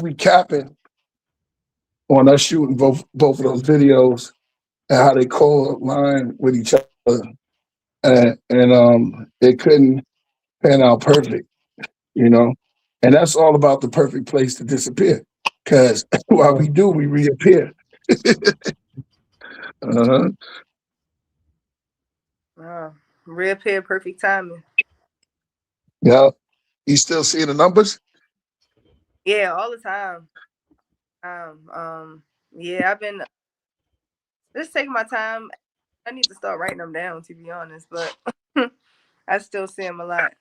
recapping on us shooting both of those videos and how they co-align with each other, and it couldn't pan out perfect, and that's all about the perfect place to disappear. Because while we do, we reappear. Reappear, perfect timing. Yeah, you still seeing the numbers? Yeah, all the time. Yeah, I've been just taking my time. I need to start writing them down, to be honest, but I still see them a lot.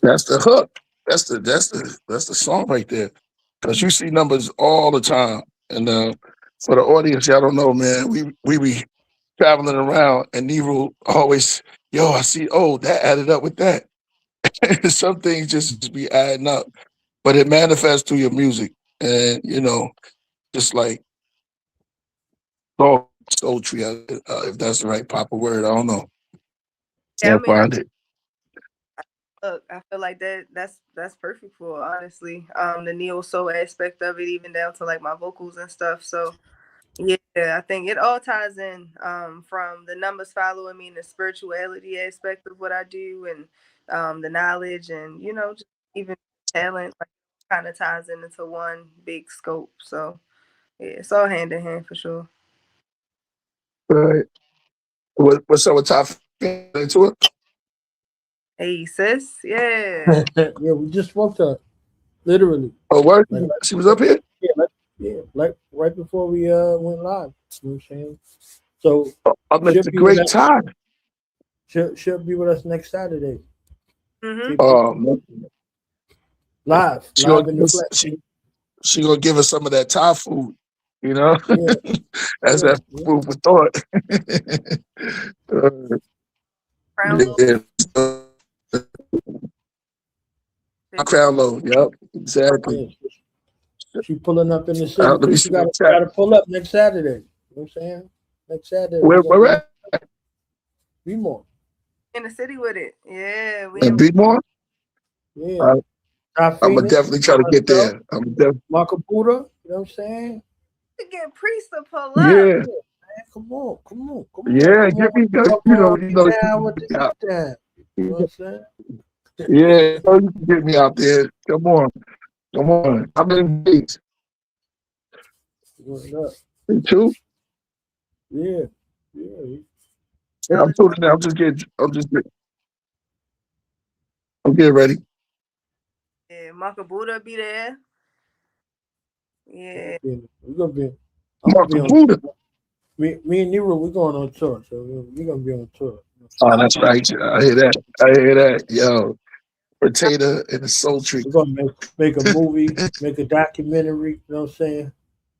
That's the hook. That's the song right there. Because you see numbers all the time. And for the audience, y'all don't know, man, we be traveling around and Neru always, I see, that added up with that. Some things just be adding up. But it manifests through your music. And, just like soul tree, if that's the right proper word, I don't know. Yeah, Find it. Look, I feel like that's perfect for, honestly, the neo soul aspect of it, even down to like my vocals and stuff. So yeah, I think it all ties in, from the numbers following me and the spirituality aspect of what I do, and the knowledge, and just even talent, like, kind of ties into one big scope. So yeah, it's all hand in hand for sure. Right. What's up with Top into it? Hey sis, yeah. Yeah, we just spoke to her, literally. Oh, what? She was up here? Yeah, like right before we went live. You know what I'm saying? So I missed a great time. She'll be with us next Saturday. Live She in the flesh. She gonna give us some of that Thai food, Yeah. That's that food for thought. Crown load, yep, exactly. Yeah. She pulling up in the city. She gotta pull up next Saturday. You know what I'm saying? Next Saturday. Where at? Be-more. In the city with it. Yeah. In Be-more? Yeah. I'm gonna definitely try to get there. Marco Buddha, you know what I'm saying? Get Priest to pull up. Yeah. Come on. Yeah, get me, down with the down. You know what I'm saying? Yeah, you can get me out there. Come on. I'm in dates. Me too? Yeah. Yeah, I'm tuning in. I'm getting ready. Yeah, Marco Buddha be there. Yeah. We're gonna be. Marco Buddha. Me and Neru, we're going on tour, so we're gonna be on tour. Oh, that's right. I hear that. Yo, Potato and the Soul Tree. We're gonna make a movie, make a documentary. You know what I'm saying?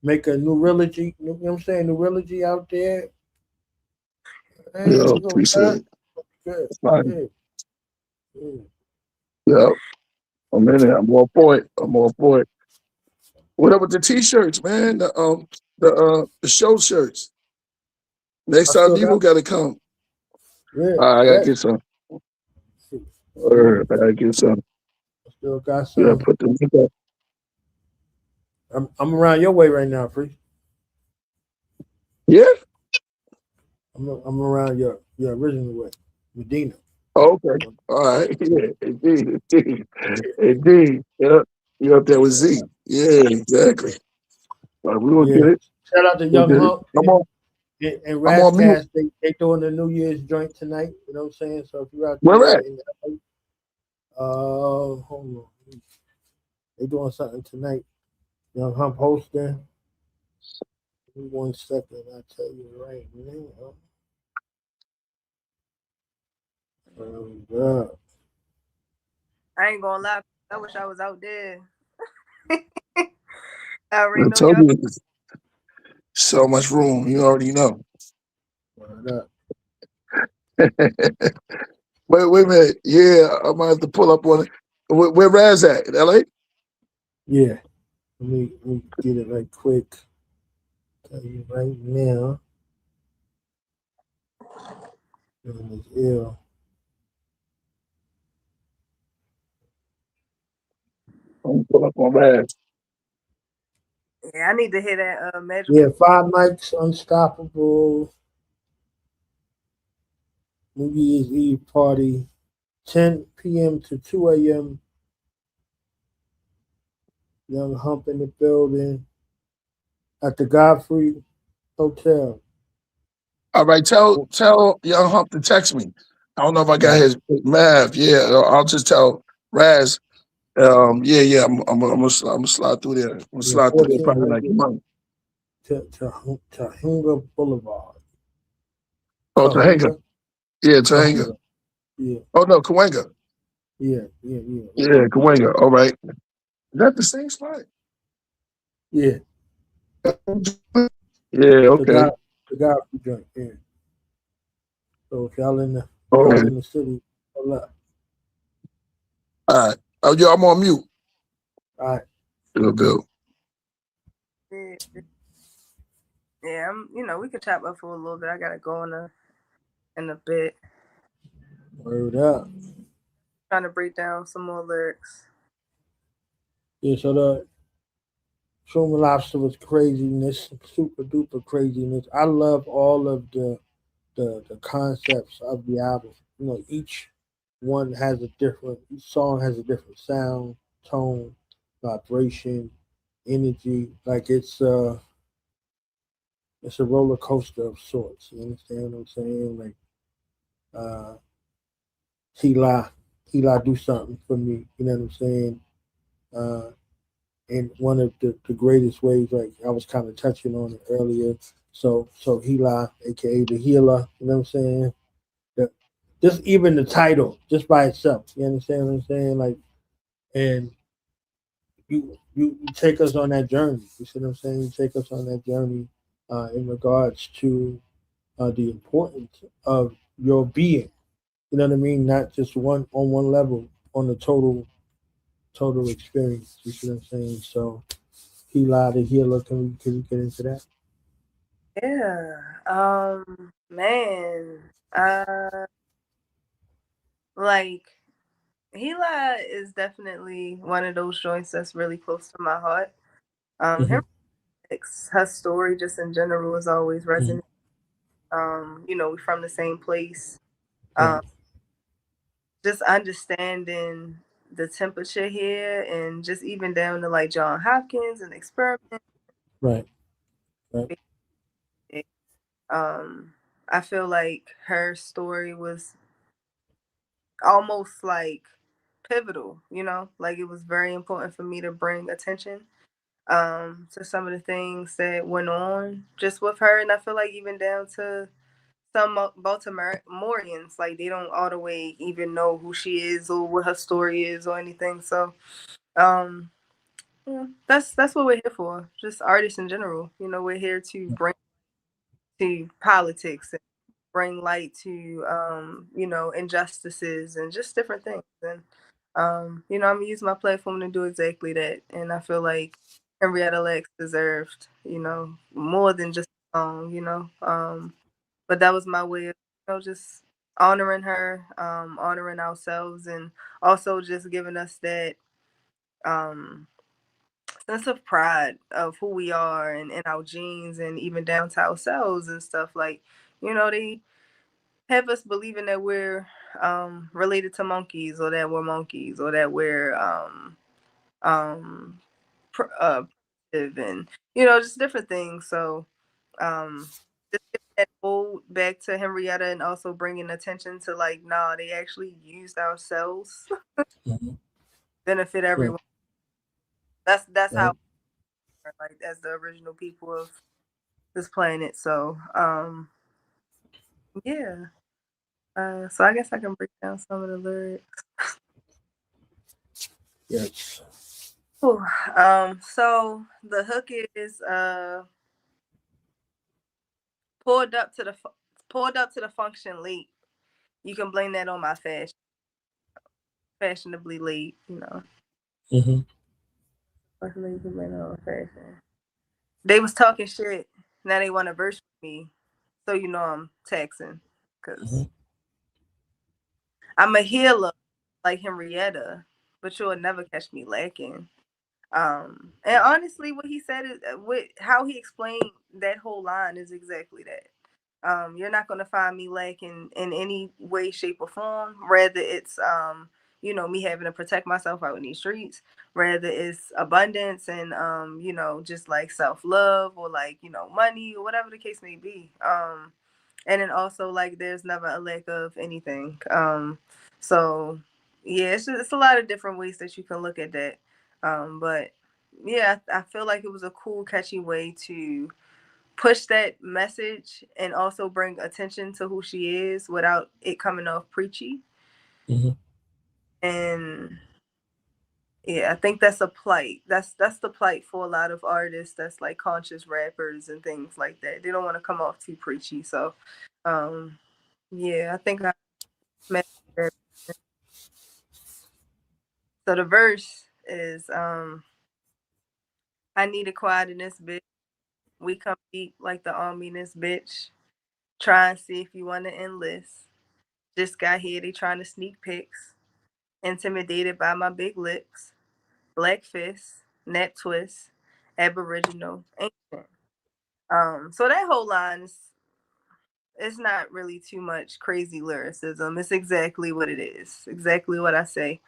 Make a neurology. You know what I'm saying? Neurology out there. Yo, appreciate it. Good. Yeah, I'm in it. I'm all for it. What up with the T-shirts, man? The show shirts. Next time Neru gotta come. Yeah, I gotta get some. I gotta get some. Still got some. Yeah, put the link up. I'm around your way right now, Priest. Yeah. I'm around your original way, Medina. Okay. All right. Yeah. Indeed. Yeah. You're up there with Z. Yeah. Exactly. All right, we gonna Yeah. get it. Shout out to We'll Young get it. Hump and I'm on mute. Rascast. They doing the New Year's joint tonight. You know what I'm saying? So if you're out Where there at? in hold on. They doing something tonight. Young Hump hosting. Give me 1 second. I'll tell you right now. I ain't gonna lie. I wish I was out there. I already I know told y'all. you so much room. You already know. Wait a minute. Yeah, I might have to pull up on it. Where Raz at? In LA? Yeah. Let me get it right quick. Tell you right now. It's ill. I'm gonna pull up on Raz. Yeah, I need to hear that magical. Yeah, 5 Mics Unstoppable. New Year's Eve party. 10 p.m. to 2 a.m. Young Hump in the building at the Godfrey Hotel. All right, tell Young Hump to text me. I don't know if I got his math. Yeah, I'll just tell Raz. Yeah. I'm gonna slide through there. I'm gonna Yeah, slide through there probably like 1400 Monday. Tahunga Boulevard. Oh, Tahanga. Yeah, Tahanga. Tahunga. Yeah. Oh no, Cahuenga. Yeah. Yeah, Cahuenga. All right. Is that the same spot? Yeah. Yeah. Okay. The Godfrey joint. Yeah. So if y'all in Okay. the city, hold up. All right. Oh, yo, I'm on mute. All right. Good, Bill. Yeah, we could chop up for a little bit. I gotta go in a bit. Word up. Trying to break down some more lyrics. Yeah, so the Truman Lobster was craziness, super duper craziness. I love all of the concepts of the album. You know, each song has a different sound, tone, vibration, energy. Like it's a roller coaster of sorts. You understand what I'm saying? Like Killah do something for me. You know what I'm saying? In one of the greatest ways, like I was kind of touching on it earlier. So Killah, aka the healer, you know what I'm saying? Just even the title, just by itself, you understand what I'm saying? Like, and you take us on that journey. You see what I'm saying? You take us on that journey in regards to the importance of your being. You know what I mean? Not just one level, on the total experience. You see what I'm saying? So Killah the healer, can we get into that? Yeah. Man. Like Gila is definitely one of those joints that's really close to my heart. Her story just in general is always resonant. We're from the same place. Just understanding the temperature here and just even down to like John Hopkins and experiment. Right. I feel like her story was almost like pivotal, like it was very important for me to bring attention to some of the things that went on just with her. And I feel like even down to some Baltimoreans, like they don't all the way even know who she is or what her story is or anything. So that's what we're here for. Just artists in general. We're here to bring to politics and bring light to injustices and just different things. And I'm gonna use my platform to do exactly that. And I feel like Henrietta Lacks deserved, more than just a song. But that was my way of, just honoring her, honoring ourselves, and also just giving us that sense of pride of who we are and our genes and even down to ourselves and stuff. Like, they have us believing that we're related to monkeys, or that we're monkeys, or that we're um and just different things. So just giving that old back to Henrietta, and also bringing attention to, like, nah, they actually used our cells benefit everyone. That's how, like, as the original people of this planet. So yeah. So I guess I can break down some of the lyrics. Yes. Ooh, so the hook is pulled up to the function late. You can blame that on my fashionably late. Unfortunately, you can blame it on fashion. They was talking shit. Now they want to verse with me, so I'm taxing, because I'm a healer like Henrietta, but you'll never catch me lacking. And honestly, what he said is, how he explained that whole line is exactly that. You're not going to find me lacking in any way, shape, or form. Rather, it's me having to protect myself out in these streets. Rather, it's abundance and just like self-love, or like money, or whatever the case may be. And then also, like, there's never a lack of anything. So yeah, it's a lot of different ways that you can look at that. But yeah, I feel like it was a cool, catchy way to push that message and also bring attention to who she is without it coming off preachy. And yeah, I think that's a plight. That's the plight for a lot of artists that's like conscious rappers and things like that. They don't want to come off too preachy. So yeah, I think I met that. So the verse is I need a quiet in this bitch. We come deep like the army in this bitch. Try and see if you want to enlist. Just got here, they trying to sneak pics. Intimidated by my big lips. Black fist, neck twist, aboriginal, ancient. So that whole line is, it's not really too much crazy lyricism. It's exactly what it is. Exactly what I say.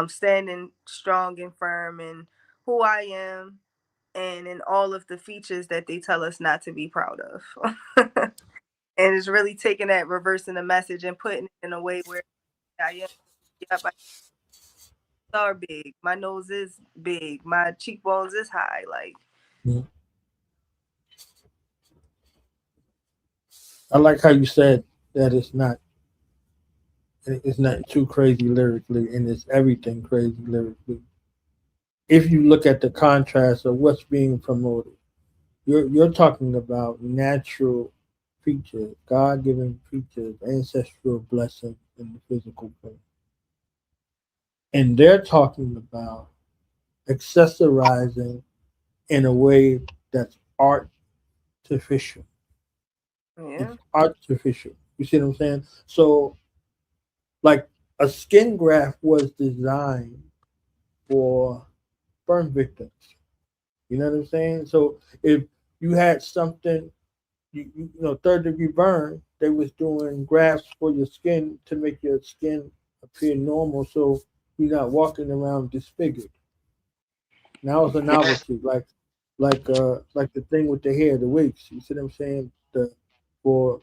Standing strong and firm in who I am, and in all of the features that they tell us not to be proud of. And it's really taking that, reversing the message and putting it in a way where I am. Yep, my are big. My nose is big. My cheekbones is high. Like, I like how you said that it's not too crazy lyrically, and it's everything crazy lyrically. If you look at the contrast of what's being promoted, you're talking about natural features, God-given features, ancestral blessings in the physical form, and they're talking about accessorizing in a way that's artificial. yeah. It's artificial. You see what I'm saying? So, like, a skin graft was designed for burn victims. You know what I'm saying? So if you had something, third degree burn, they was doing grafts for your skin to make your skin appear normal, so you're not walking around disfigured. Now it's a novelty, like the thing with the hair, the wigs. You see what I'm saying? For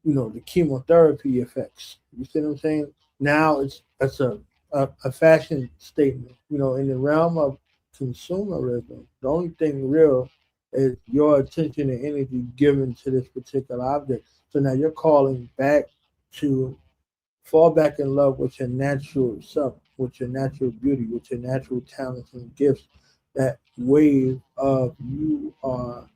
the chemotherapy effects. You see what I'm saying? Now it's a fashion statement. In the realm of consumerism, the only thing real is your attention and energy given to this particular object. So now you're calling back to fall back in love with your natural self, with your natural beauty, with your natural talents and gifts. That wave of you are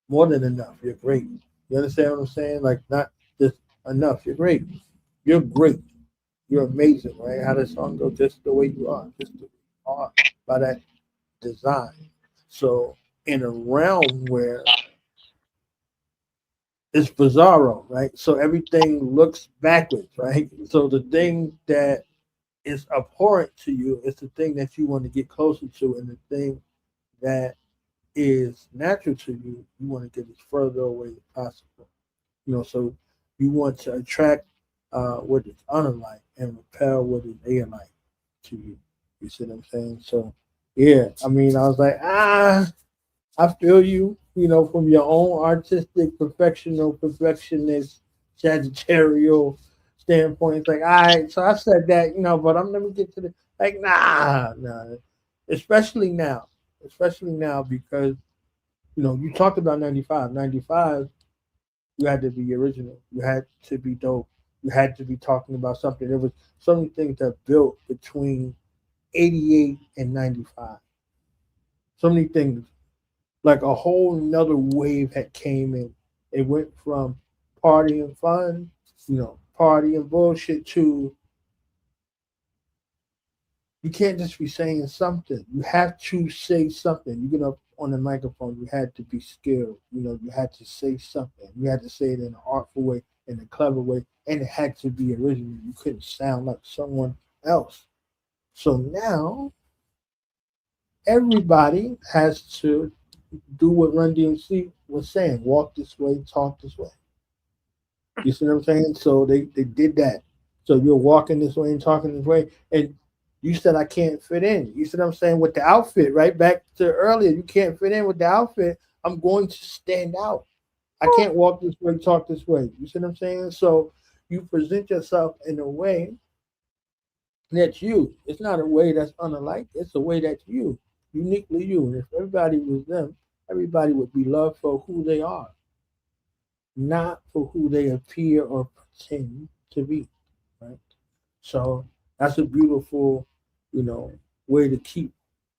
more than enough. You're great. You understand what I'm saying? Like, not just enough. You're great. You're great. You're amazing, right? How the song goes, just the way you are, just the way you are, by that design. So in a realm where it's bizarro, right? So everything looks backwards, right? So the thing that is abhorrent to you. It's the thing that you want to get closer to, and the thing that is natural to you, you want to get as further away as possible. So you want to attract what is unlike and repel what is alike to you. You see what I'm saying? So yeah, I was like, I feel you, from your own artistic perfectionist Sagittarial standpoint. It's like, all right, so I said that, but I'm never get to the like, nah. Especially now because you talked about 95. 95, you had to be original. You had to be dope. You had to be talking about something. There was so many things that built between 88 and 95. So many things. Like a whole nother wave had came in. It went from party and fun, party and bullshit to you can't just be saying something. You have to say something. You get up on the microphone, you had to be skilled. You had to say something. You had to say it in an artful way, in a clever way, and it had to be original. You couldn't sound like someone else. So now everybody has to do what Run DMC was saying: walk this way, talk this way. You see what I'm saying? So they did that. So you're walking this way and talking this way, and you said I can't fit in. You see what I'm saying? With the outfit, right back to earlier, you can't fit in with the outfit. I'm going to stand out. I can't walk this way, talk this way. You see what I'm saying? So you present yourself in a way that's you. It's not a way that's unlike. It's a way that's you, uniquely you. And if everybody was them, everybody would be loved for who they are, not for who they appear or pretend to be, right? So that's a beautiful, way to keep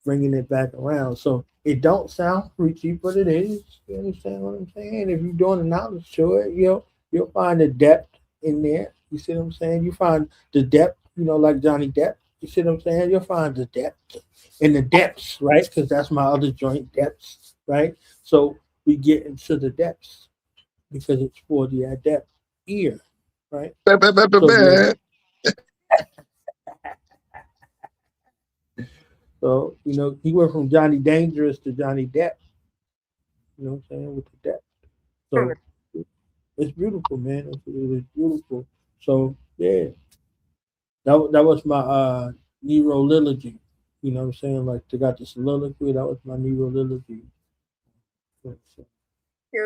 bringing it back around. So it don't sound preachy, but it is. You understand what I'm saying? If you're doing a knowledge to it, you'll find the depth in there. You see what I'm saying? You find the depth, like Johnny Depp. You see what I'm saying? You'll find the depth in the depths, right? Because that's my other joint, depths, right? So we get into the depths because it's for the adept ear, right? So, he went from Johnny Dangerous to Johnny Depp. You know what I'm saying? With the Depp. So it's beautiful, man. It's beautiful. So yeah. That was my neurology. You know what I'm saying? Like they got the soliloquy, that was my neurology. Yo,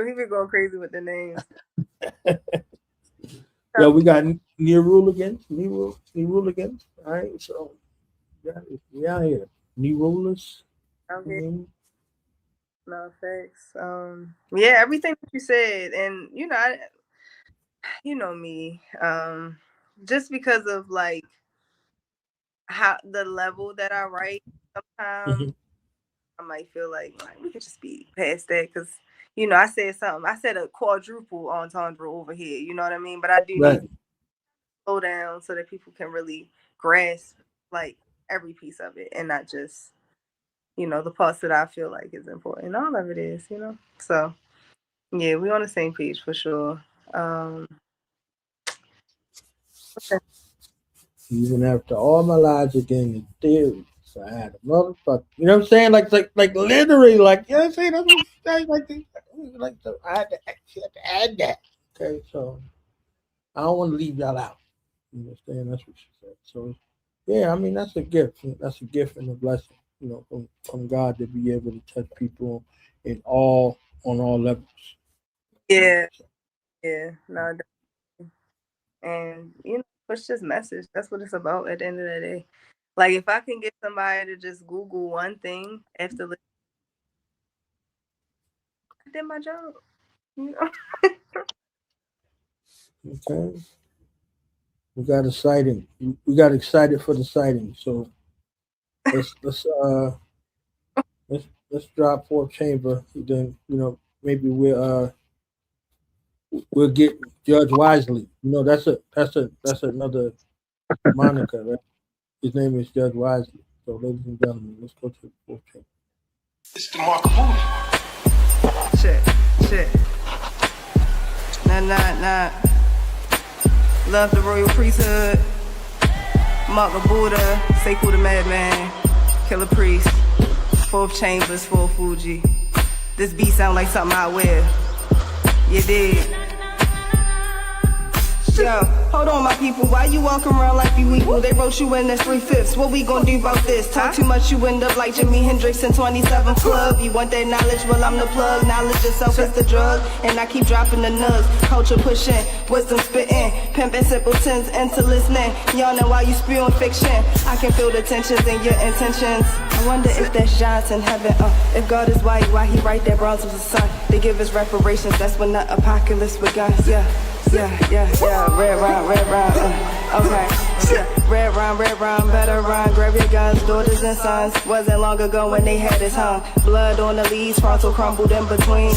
he been going crazy with the names. Yeah, we got Neruligans. All right, so we out here. Nerulas. Okay. No thanks. Yeah, everything that you said, and you know me. Just because of like how the level that I write, sometimes I might feel like we could just be past that because I said something. I said a quadruple entendre over here. You know what I mean? But I do need to slow down so that people can really grasp like every piece of it and not just the parts that I feel like is important. All of it is, So yeah, we're on the same page for sure. Even after all my lives again in theory. So I had a motherfucker. You know what I'm saying? Like literally, like, you know what I'm saying? That's what I had to add that. Okay, so I don't want to leave y'all out. You understand? That's what she said. So yeah, that's a gift. That's a gift and a blessing, from God to be able to touch people on all levels. Yeah. Yeah. No, definitely. And push this message. That's what it's about at the end of the day. Like if I can get somebody to just Google one thing after I did my job. Okay. We got a sighting. We got excited for the sighting. So let's drop Fourth Chamber. Then maybe we'll get Judge Wisely. That's another moniker, right? His name is Judge Wisely. So ladies and gentlemen, let's go to the Fourth Chamber. It's the Mark of Moody. Shit. Nah. Love the Royal Priesthood. Mark Buddha, Sekou the Madman, Killah Priest, Fourth Chambers, Fourth Fugee. This beat sound like something I wear. You dig? Yo, hold on, my people. Why you walking around like you equal? They wrote you in as 3/5. What we gonna do about this? Talk too much, you end up like Jimi Hendrix in 27 Club. You want that knowledge? Well, I'm the plug. Knowledge itself is the drug. And I keep dropping the nugs. Culture pushing, wisdom spitting, pimping simpletons into listening. Yawning while you spewing fiction. I can feel the tensions in your intentions. I wonder if that's John's in heaven. If God is white, why he write that bronze was the sun? They give us reparations. That's when the apocalypse begun. Yeah. Red rhyme, okay. Yeah. Red rhyme, better rhyme. Grab your guns, daughters and sons. Wasn't long ago when they had us hung. Blood on the leaves, frontal crumbled in between.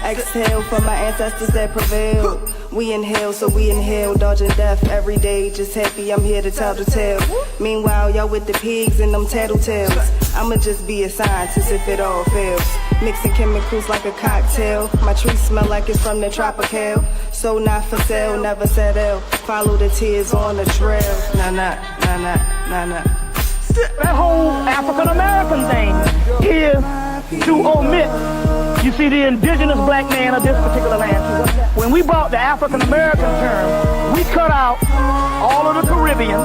Exhale for my ancestors that prevailed. We inhale, so we inhale, dodging death every day. Just happy I'm here to tell the tale. Meanwhile, y'all with the pigs and them tattletales. I'ma just be a scientist if it all fails. Mixing chemicals like a cocktail. My tree smell like it's from the tropical. So not for sale, never settle. Follow the tears on the trail. Nah. That whole African American thing is to omit, you see, the indigenous black man of this particular land. When we brought the African American term, we cut out all of the Caribbean,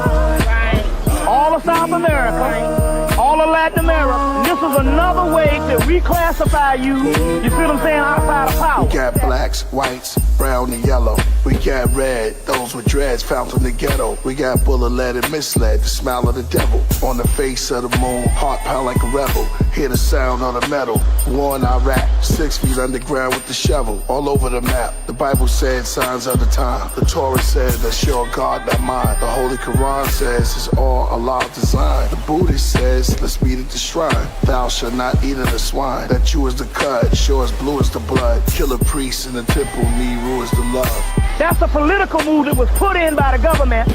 all of South America, all of Latin America. This is another way to reclassify you. You see what I'm saying? Outside of power. We got blacks, whites, brown and yellow. We got red, those with dreads found from the ghetto. We got bullet-led and misled, the smile of the devil. On the face of the moon, heart pound like a rebel. Hear the sound on the metal. War in Iraq, 6 feet underground with the shovel. All over the map, the Bible said signs of the time. The Torah said that's your God, not mine. The Holy Quran says it's all Allah's design. The Buddhist says let's meet at the shrine. Thou shalt not eat of the swine. That you is the cut, sure as blue as the blood. Killah Priest in the temple, Neru is the love. That's a political move that was put in by the government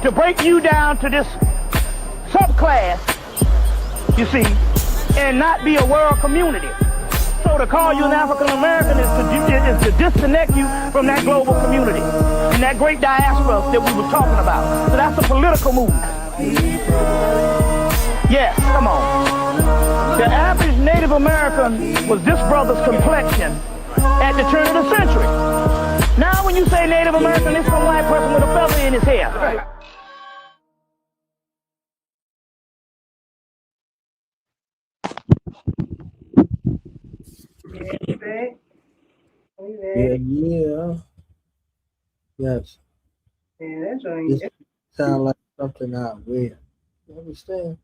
to break you down to this subclass, you see, and not be a world community. So to call you an African American is to disconnect you from that global community and that great diaspora that we were talking about. So that's a political move. Yes, come on. The average Native American was this brother's complexion at the turn of the century. Now when you say Native American, it's some white person with a feather in his hair. Yeah. Yes. Yeah, that joint. This sound like something out wear. You understand?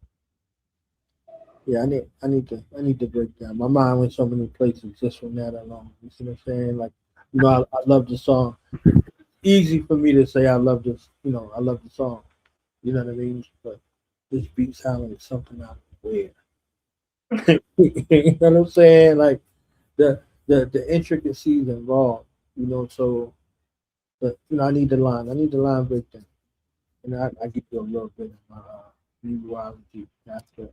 Yeah, I need to break down. My mind went so many places just from that alone. You see what I'm saying? Like, you know, I love the song. Easy for me to say I love this, you know, I love the song. You know what I mean? But this beat sounds like something out weird. You know what I'm saying? Like the intricacies involved, you know, so but you know, I need the line breakdown. And I give you a little bit of my numerology after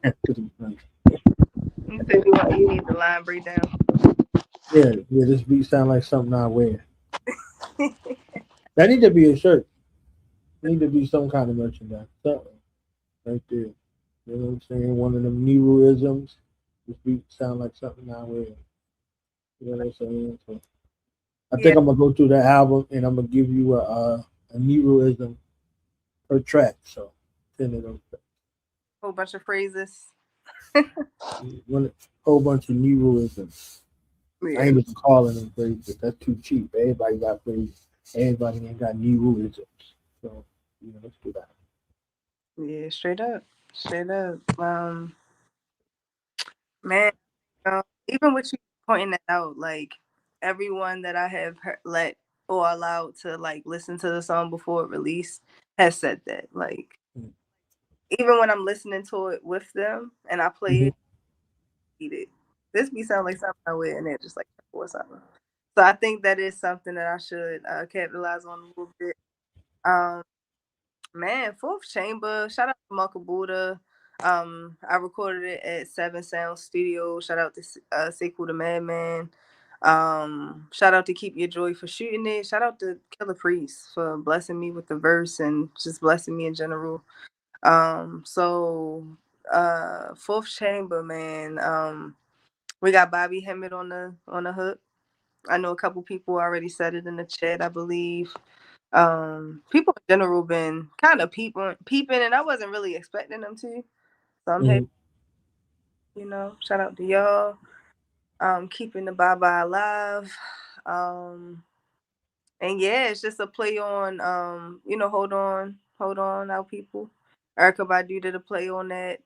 the break. You said you need the line breakdown. Yeah, this beat sound like something I wear. That need to be a shirt. Need to be some kind of merchandise. Something right there. You know what I'm saying? One of them Neruisms. This beat sound like something I wear. You know what I'm saying? So I think I'm gonna go through the album and I'm gonna give you a Neruism per track. So 10 of those tracks. Whole bunch of phrases. Whole bunch of Neruisms. Yeah. I ain't even calling them phrases. That's too cheap. Everybody got phrases. Everybody ain't got Neruisms. So, you know, let's do that. Yeah, straight up. Man, even with you pointing that out, like everyone that I have let or allowed to like listen to the song before it released has said that. Like, even when I'm listening to it with them and I play it, eat it. This be sound like something I wear and they're just like or something. So I think that is something that I should capitalize on a little bit. Man, Fourth Chamber, shout out to Mark Buddha. I recorded it at 7 Sound Studio. Shout out to Sekou the Madman. Shout out to Keep Your Joy for shooting it. Shout out to Killah Priest for blessing me with the verse and just blessing me in general. So Fourth Chamber, man. We got Bobby Hemmett on the hook. I know a couple people already said it in the chat, I believe. People in general been kind of peeping, and I wasn't really expecting them to. So I'm happy, shout out to y'all. Keeping the Baba alive. And yeah, it's just a play on hold on, our people. Erica Badu did a play on that.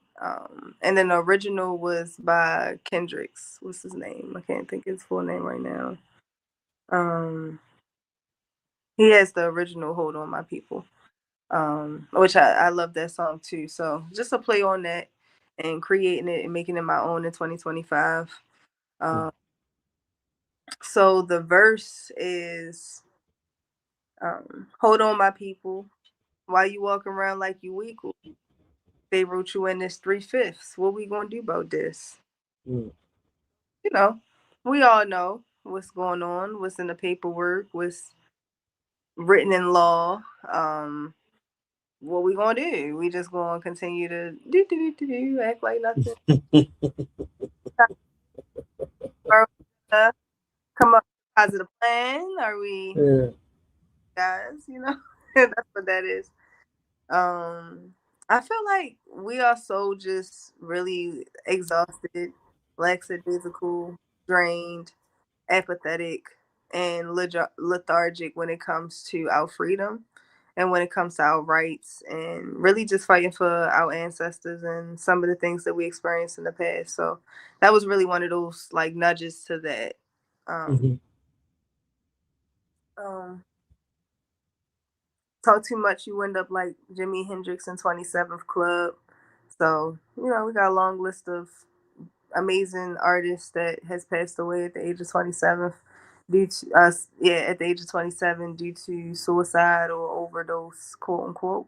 And then the original was by Kendricks. What's his name? I can't think his full name right now. He has the original Hold On My People. Which I love that song too. So just a play on that and creating it and making it my own in 2025. So the verse is hold on my people, while you walk around like you equal. They wrote you in this 3/5. What we gonna do about this? We all know what's going on, what's in the paperwork, what's written in law. What we gonna do? We just gonna continue to do act like nothing. Come up with a positive plan? Are we guys? That's what that is. I feel like we are so just really exhausted, lackadaisical, drained, apathetic, and lethargic when it comes to our freedom and when it comes to our rights and really just fighting for our ancestors and some of the things that we experienced in the past. So that was really one of those like nudges to that. Talk too much, you end up like Jimi Hendrix and 27th Club. So, we got a long list of amazing artists that has passed away at the age of 27 due to at the age of 27 due to suicide or overdose, quote unquote.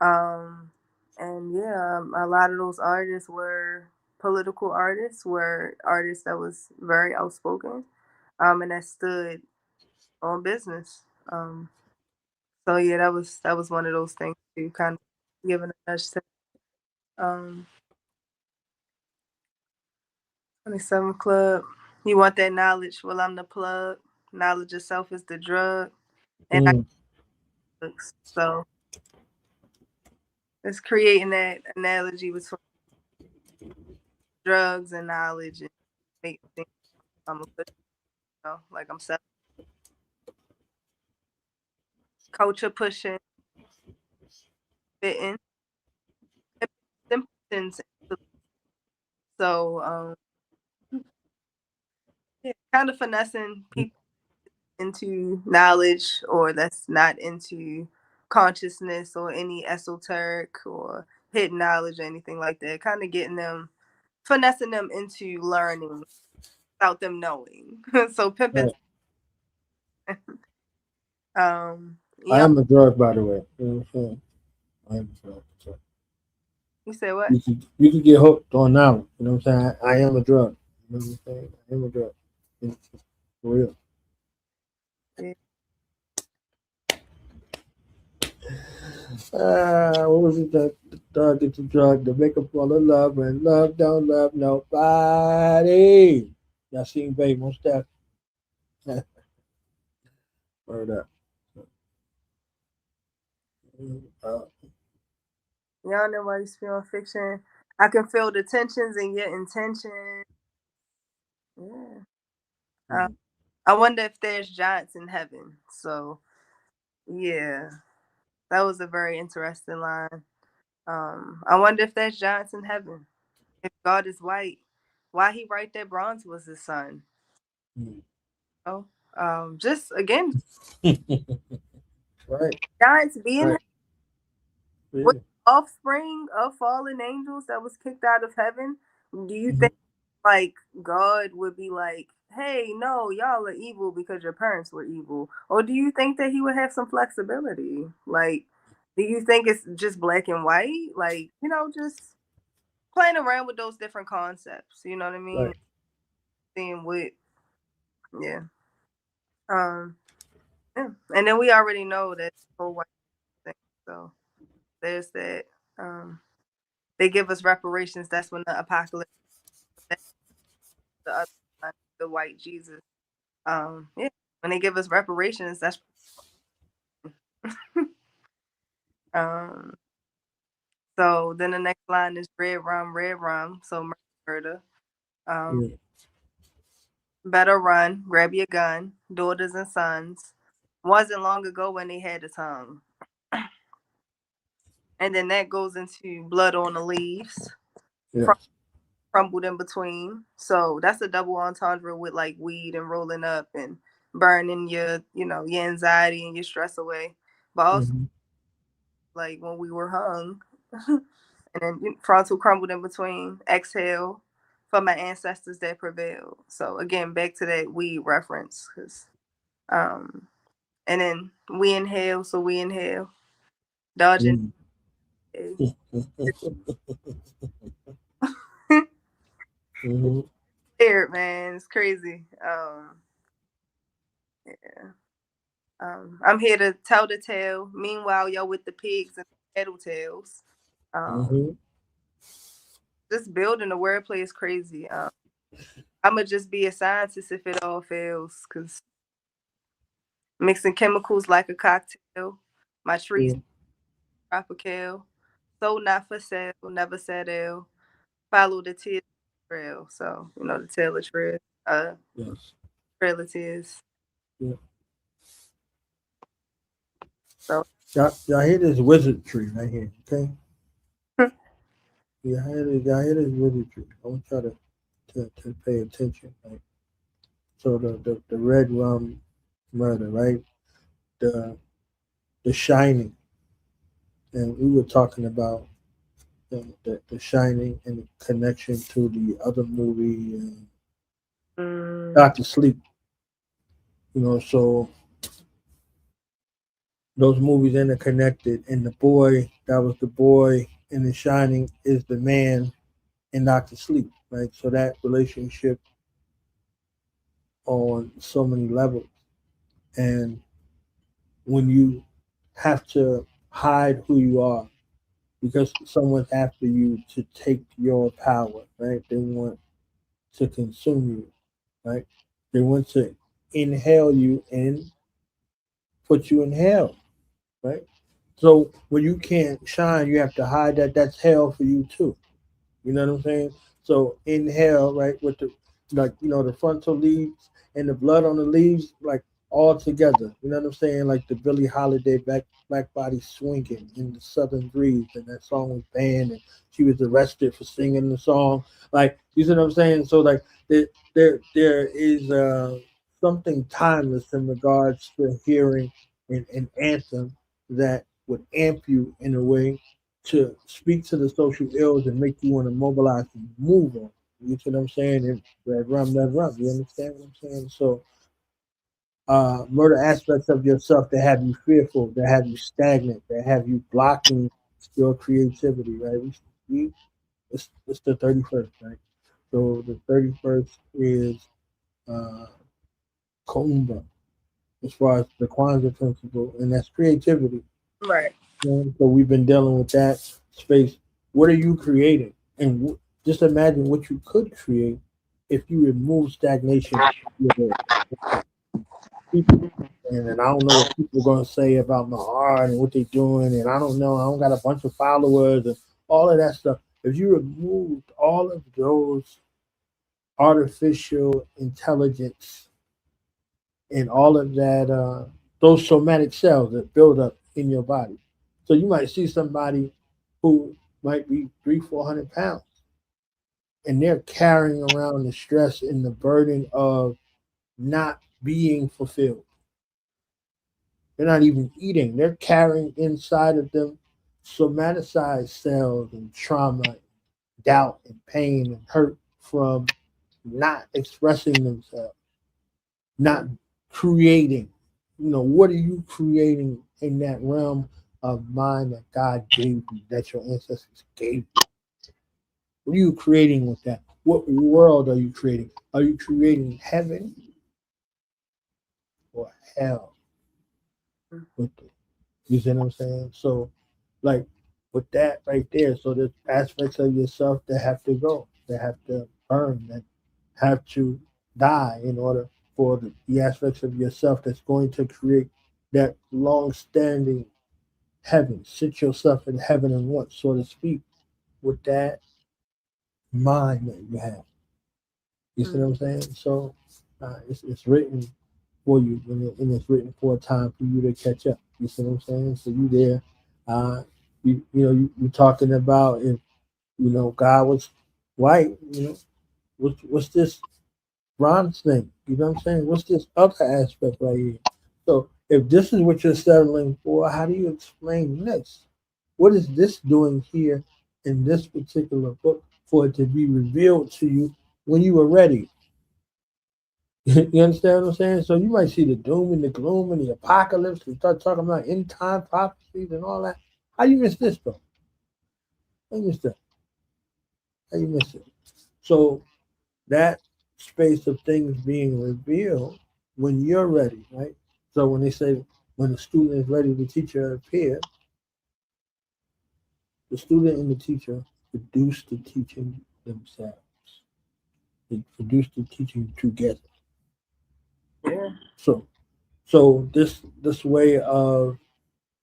And yeah, a lot of those artists were political artists, were artists that was very outspoken, and that stood on business. So yeah, that was one of those things too, kind of giving a nudge to 27 Club. You want that knowledge? Well, I'm the plug. Knowledge itself is the drug, and I books. So it's creating that analogy between drugs and knowledge, and make things I'm a good, like I'm selling culture pushing, fitting, simpletons. So yeah, kind of finessing people into knowledge or that's not into consciousness or any esoteric or hidden knowledge or anything like that. Kind of getting them, finessing them into learning without them knowing. So pimping. Right. I am a drug, by the way. You know what I'm saying? I am a drug. So. You say what? You can get hooked on now. You know what I'm saying? I am a drug. You know what I'm saying? I am a drug. For real. Yeah. What was it? The drug gets a drug to make up fall in love and love don't love nobody. Y'all seen Babe on Steph? Word up. Y'all know why you spewing fiction. I can feel the tensions in your intention. Yeah. I wonder if there's giants in heaven. So, yeah, that was a very interesting line. I wonder if there's giants in heaven. If God is white, why he write that bronze was his son? Oh, just again, right. Giants being right. with offspring of fallen angels that was kicked out of heaven. Do you think like God would be like, hey, no, y'all are evil because your parents were evil? Or do you think that he would have some flexibility? Like, do you think it's just black and white? Like, just playing around with those different concepts. You know what I mean? Right. Seeing what Yeah. Yeah. And then we already know that whole white thing. So there's that. They give us reparations. That's when the apocalypse. That's the other one, the white Jesus. Yeah. When they give us reparations, that's um. So then the next line is red rum, red rum. So murder. Um. Yeah. Better run. Grab your gun. Daughters and sons. Wasn't long ago when they had a tongue. And then that goes into blood on the leaves. Yeah. Crumbled in between. So that's a double entendre with like weed and rolling up and burning your, your anxiety and your stress away. But also like when we were hung, and then frontal crumbled in between. Exhale for my ancestors that prevailed. So again, back to that weed reference, because and then we inhale, so we inhale, dodging. Scared, man, it's crazy. Yeah. I'm here to tell the tale. Meanwhile, yo with the pigs and the tattletales. This building the wordplay is crazy. I'ma just be a scientist if it all fails, cause mixing chemicals like a cocktail. My trees tropical. So not for sale, never settle. Follow the tears trail. So the tail of trail. Yes. Trail of tears. Yeah. So y'all hear this wizardry right here, okay? y'all hear this wizardry. I want y'all to pay attention. Right? So the red rum murder, right? The Shining, and we were talking about the Shining and the connection to the other movie, Dr. Sleep. So those movies interconnected, and the boy that was the boy in The Shining is the man in Dr. Sleep, right? So that relationship on so many levels, and when you have to hide who you are because someone's after you to take your power, right? They want to consume you, right? They want to inhale you and put you in hell, right? So when you can't shine, you have to hide that. That's hell for you too. You know what I'm saying? So inhale, right, with the the frontal leaves and the blood on the leaves, like all together. You know what I'm saying? Like the Billie Holiday Black Body Swinging in the Southern Breeze, and that song was banned, and she was arrested for singing the song. Like, you see what I'm saying? So like there is something timeless in regards to hearing an anthem that would amp you in a way to speak to the social ills and make you want to mobilize and move on. You see what I'm saying? And red rum, red rum. You understand what I'm saying? So, murder aspects of yourself that have you fearful, that have you stagnant, that have you blocking your creativity, right? It's the 31st, right? So the 31st is Koumba, as far as the Kwanzaa principle, and that's creativity. right. So we've been dealing with that space. What are you creating? And just imagine what you could create if you remove stagnation. People, and I don't know what people are going to say about my art and what they're doing, and I don't know. I don't got a bunch of followers and all of that stuff. If you removed all of those artificial intelligence and all of that, those somatic cells that build up in your body. So you might see somebody who might be 300-400 pounds, and they're carrying around the stress and the burden of not being fulfilled. They're not even eating. They're carrying inside of them somaticized cells and trauma, doubt and pain and hurt from not expressing themselves, not creating. What are you creating in that realm of mind that God gave you, that your ancestors gave you? What are you creating with that? What world are you creating? Are you creating heaven or hell with it. You see what I'm saying? So, like with that right there, so there's aspects of yourself that have to go, that have to burn, that have to die in order for the aspects of yourself that's going to create that long-standing heaven. Sit yourself in heaven and what, so to speak, with that mind that you have. You see what I'm saying? So it's written for you, and it's written for a time for you to catch up. You see what I'm saying? So you there, you talking about if God was white. What's this bronze thing? You know what I'm saying? What's this other aspect right here? So if this is what you're settling for, how do you explain this? What is this doing here in this particular book for it to be revealed to you when you were ready? You understand what I'm saying? So you might see the doom and the gloom and the apocalypse and start talking about end time prophecies and all that. How you miss this though? How you miss that? How you miss it? So that space of things being revealed when you're ready, right? So when they say when the student is ready, the teacher appears, the student and the teacher produce the teaching themselves. They produce the teaching together. Yeah. So this way of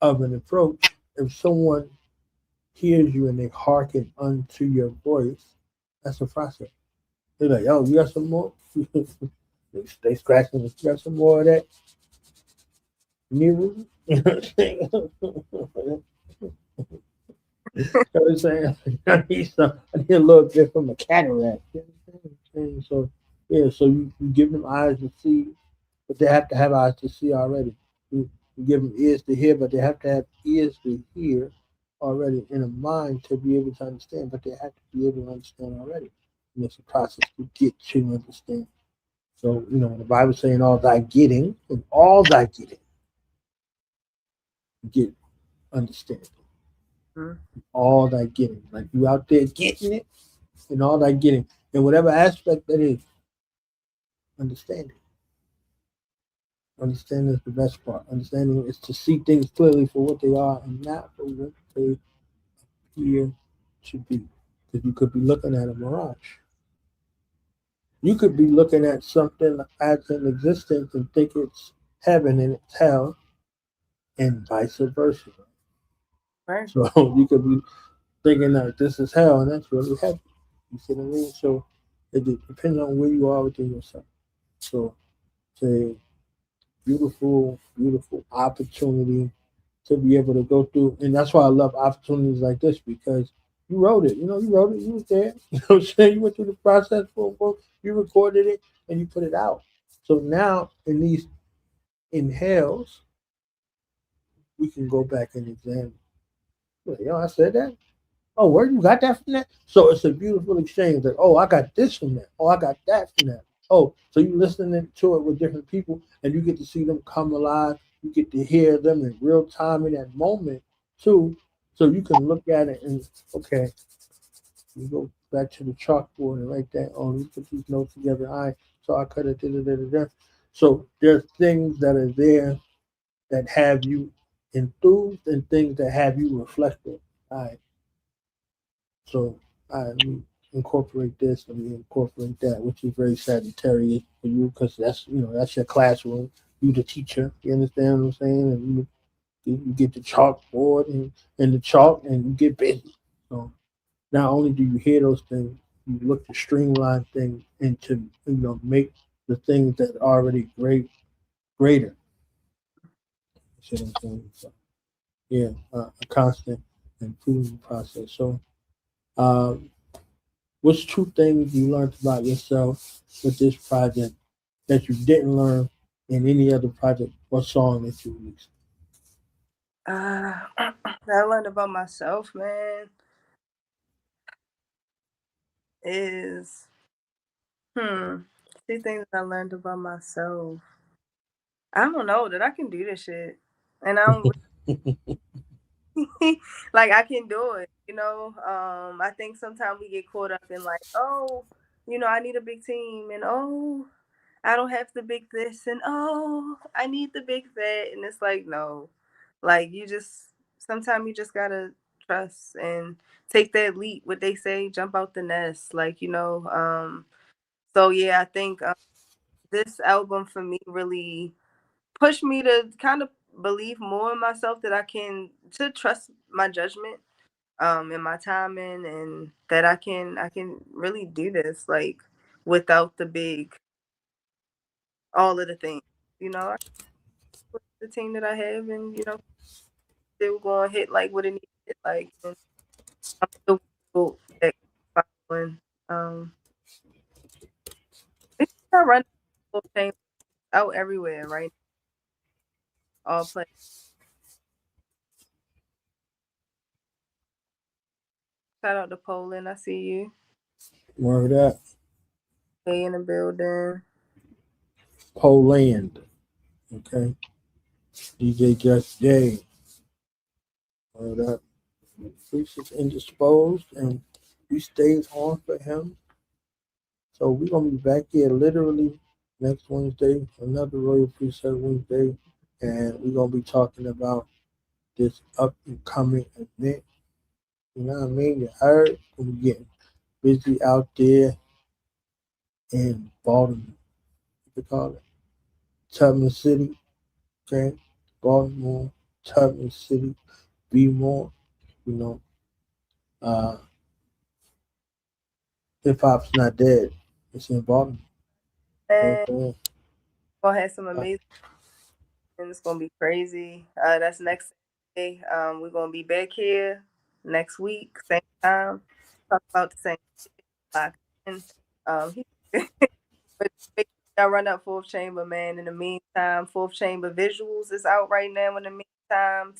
an approach, if someone hears you and they hearken unto your voice, that's a process. They're like, "Oh, you got some more?" they scratching. You got some more of that Neru? You know what I'm saying? You know what I'm saying? I need a little bit from a cataract. You know what I'm saying? So yeah, so you give them eyes to see, but they have to have eyes to see already. You give them ears to hear, but they have to have ears to hear already and a mind to be able to understand, but they have to be able to understand already. And it's a process to get to understand. So, when the Bible's saying all thy getting, and all thy getting, get understanding. All thy getting. Like you out there getting it, and all thy getting. And whatever aspect that is, understanding. Understanding is the best part. Understanding is to see things clearly for what they are and not for what they appear to be. Because you could be looking at a mirage. You could be looking at something as an existence and think it's heaven and it's hell, and vice versa. Right. So you could be thinking that this is hell and that's really heaven. You see what I mean? So it depends on where you are within yourself. So it's a beautiful, beautiful opportunity to be able to go through. And that's why I love opportunities like this because you wrote it. You wrote it. You was there. You know what I'm saying? You went through the process, you recorded it, and you put it out. So now in these inhales, we can go back and examine. I said that. Oh, where you got that from that? So it's a beautiful exchange. Like, oh, I got this from that. Oh, I got that from that. Oh, so you listening to it with different people, and you get to see them come alive. You get to hear them in real time in that moment too. So you can look at it and okay, you go back to the chalkboard and write that. Oh, you put these notes together. So I cut it. Da, da, da, da, da. So there's things that are there that have you enthused and things that have you reflective. All right. So let me incorporate this, let me incorporate that, which is very Sagittarius for you because that's your classroom. You the teacher. You understand what I'm saying? And you get the chalkboard and the chalk and you get busy. So not only do you hear those things, you look to streamline things and to make the things that are already greater. You see what I'm saying? So, yeah, a constant improvement process. So um, what's two things you learned about yourself with this project that you didn't learn in any other project or song that you released? That I learned about myself, man, is two things I learned about myself. I don't know that I can do this shit, and I don't like I can do it. I think sometimes we get caught up in like, oh, I need a big team, and oh, I don't have the big this and oh, I need the big that. And it's like, no, like sometimes you just gotta trust and take that leap. What they say, jump out the nest. Like, so yeah, I think this album for me really pushed me to kind of believe more in myself, that I can to trust my judgment, and my timing, and that I can really do this like without all of the things, with the team that I have, and still going to hit like what it needs to hit like, and I'm still following. I run out everywhere right now. All play. Shout out to Poland. I see you. Word up. Stay in the building. Poland. Okay. DJ Just J. Word up. Priest is indisposed and we stays on for him. So we're gonna be back here literally next Wednesday, another Royal Priesthood Wednesday, and we're gonna be talking about this up and coming event. You know what I mean? You heard we're getting busy out there in Baltimore. What they call it? Tubman City. Okay? Baltimore, Tubman City, be more, hip hop's not dead. It's in Baltimore. And gonna have some amazing, and it's gonna be crazy. That's next day. We're gonna be back here next week, same time. Talk about the same thing. But I run up Fourth Chamber, man. In the meantime, Fourth Chamber Visuals is out right now. In the meantime,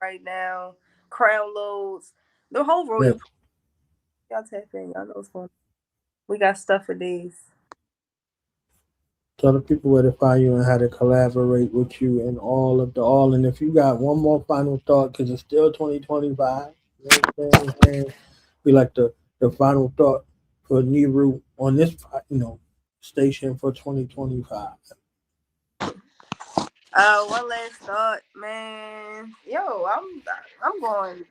right now, Crown Loads, the whole Royal. Y'all tap in, y'all know what's going on. We got stuff for days. Tell the people where to find you and how to collaborate with you and all. And if you got one more final thought, because it's still 2025, you know what I'm saying? We like the final thought for Neru on this, station for 2025. One last thought, man. Yo, I'm going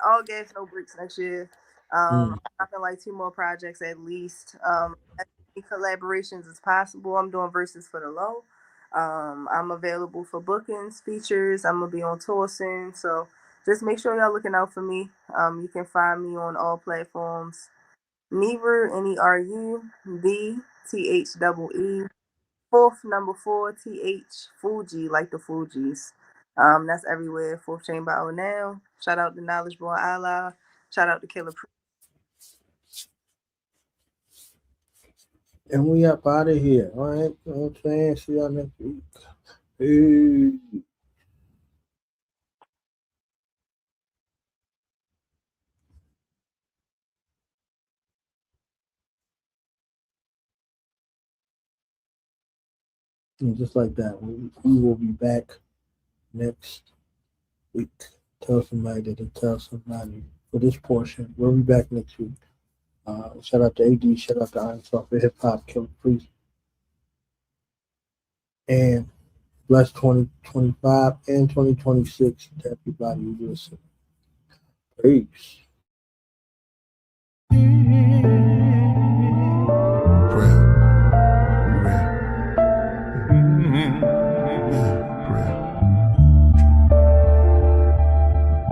all gas, no bricks next year. I'm having like 2 more projects at least. As many collaborations as possible. I'm doing verses for the low. I'm available for bookings, features. I'm gonna be on tour soon, so just make sure y'all looking out for me. You can find me on all platforms. Neru, Neru Thee Thee, fourth number 4 TH Fugee, like the Fugees. That's everywhere. Fourth Chamber out now. Shout out to Knowledge Born Allah. Shout out to Killah Priest. And we up out of here, all right? You know what I'm saying? See y'all next week. Hey. And just like that, we will be back next week. Tell somebody that they tell somebody for this portion. We'll be back next week. Shout out to AD, shout out to Iron Soft Hip Hop, Killah Priest. And bless 2025 and 2026 to everybody who listens. Peace.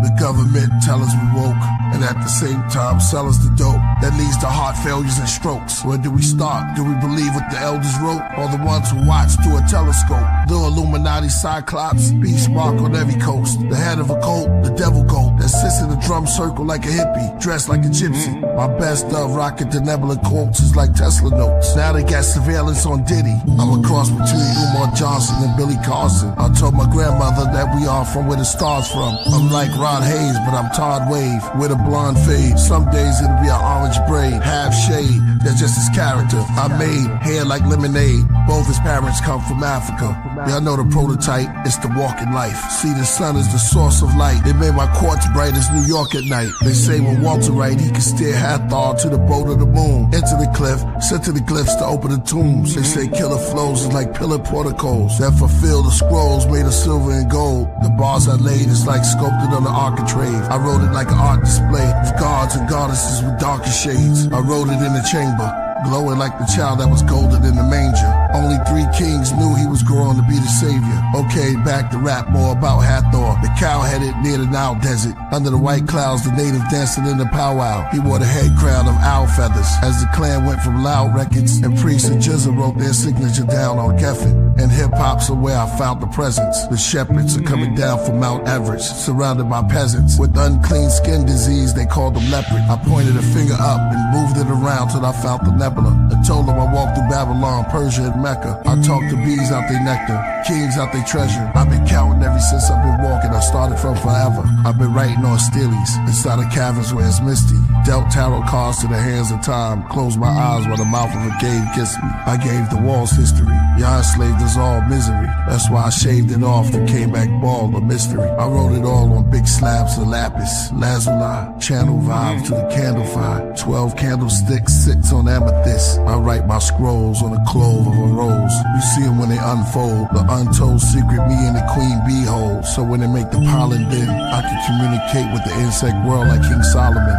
The government tell us we woke, and at the same time sell us the dope that leads to heart failures and strokes. Where do we start? Do we believe what the elders wrote, or the ones who watch through a telescope? The Illuminati Cyclops, beast spark on every coast. The head of a cult, the devil goat that sits in a drum circle like a hippie, dressed like a gypsy. My best of rocket the nebula quotes is like Tesla notes. Now they got surveillance on Diddy. I'm a cross between Umar Johnson and Billy Carson. I told my grandmother that we are from where the stars from. I'm like Rod Hayes, but I'm Todd Wave with a blonde fade. Some days it'll be an orange braid, half shade, that's just his character. I made hair like lemonade. Both his parents come from Africa. Y'all know the prototype, it's the walking life. See, the sun is the source of light. They made my quartz bright as New York at night. They say when Walter right, he can steer Hathor to the boat of the moon. Into the cliff, sent to the glyphs to open the tombs. They say killer flows is like pillar porticos that fulfill the scrolls made of silver and gold. The bars I laid is like sculpted on the architrave. I wrote it like an art display of gods and goddesses with darker shades. I wrote it in the chamber, glowing like the child that was golden in the manger. Only 3 kings knew he was growing to be the savior. Okay, back to rap more about Hathor, the cow-headed near the Nile desert. Under the white clouds, the native dancing in the powwow. He wore the head crown of owl feathers. As the clan went from loud records, and priests and Jizza wrote their signature down on Geffen. And hip-hop's where I found the presence. The shepherds are coming down from Mount Everest, surrounded by peasants. With unclean skin disease, they called them leopard. I pointed a finger up and moved it around till I found the nebula. I told them I walked through Babylon, Persia, and Mecca. I talked to bees out their nectar, kings out their treasure. I've been counting ever since I've been walking. I started from forever. I've been writing on steelies inside of caverns where it's misty. Dealt tarot cards to the hands of time. Closed my eyes while the mouth of a cave kissed me. I gave the walls history. Y'all enslaved us all misery. That's why I shaved it off and came back bald, a mystery. I wrote it all on big slabs of lapis, lazuli, channel vibes to the candle fire. 12 candlesticks, 6 on amethyst. I write my scrolls on the clove of a rose. You see them when they unfold, the untold secret me and the queen bee hold. So when they make the pollen dim, I can communicate with the insect world like King Solomon.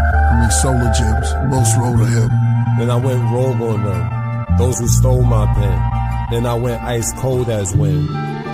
Solar gems, most wrote of him. Then I went rogue on them, those who stole my pen. Then I went ice cold as wind.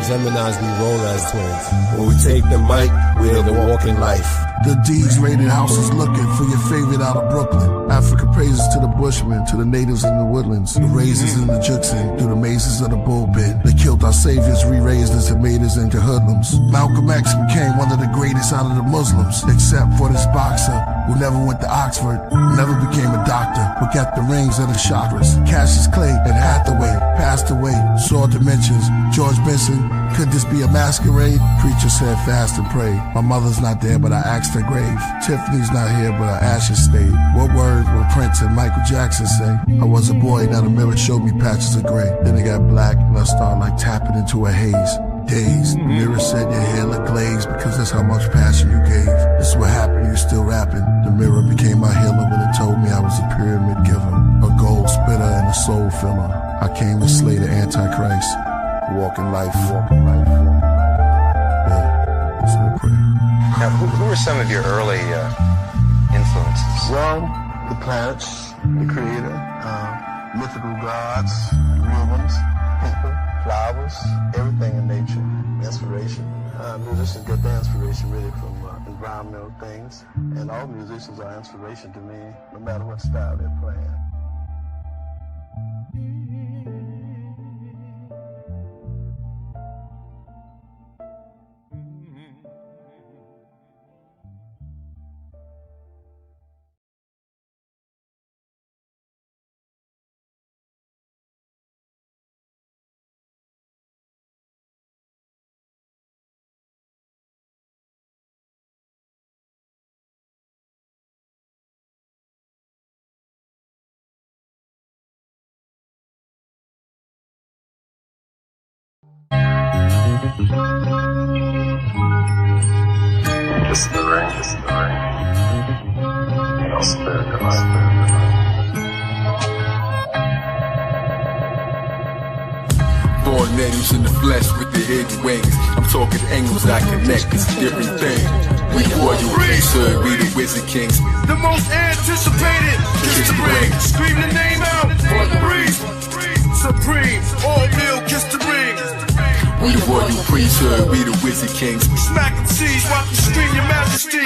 Geminis, we roll as twins. When we take the mic, we're the walking life. The D's rated houses looking for your favorite out of Brooklyn. Africa praises to the bushmen, to the natives in the woodlands, the razors in the Juxin, through the mazes of the bullpen. They killed our saviors, re-raised us and made us into hoodlums. Malcolm X became one of the greatest out of the Muslims, except for this boxer who never went to Oxford, never became a doctor, but got the rings of the chakras. Cassius Clay and Hathaway passed away, saw dimensions. George Benson, could this be a masquerade? Preacher said fast and pray. My mother's not there, but I asked her grave. Tiffany's not here, but her ashes stayed. What words will Prince and Michael Jackson say? I was a boy, now the mirror showed me patches of gray. Then it got black, and I started like tapping into a haze. Dazed, the mirror said your hair looked glazed because that's how much passion you gave. This is what happened, you're still rapping. The mirror became my healer when it told me I was a pyramid giver, a gold spitter and a soul filler. I came to slay the Antichrist. Walking life, walking life, walking life. Yeah, so pray. Now, who were some of your early influences? Well, the planets, the creator, mythical gods, real ones, people, flowers, everything in nature, inspiration. Musicians get their inspiration really from environmental things, and all musicians are inspiration to me, no matter what style they're playing. This is the ring, this is the ring. I'll spare the life. Born natives in the flesh with the hidden wings. I'm talking angles that connect, it's a different thing. We Royal Priesthood, we the Wizard Kings. The most anticipated, kiss the ring. Scream the name out, Royal Priest. Supreme, all real, kiss the ring. We the Royal Priesthood, we the Wizard Kings. Smack and seize, watch you scream your majesty.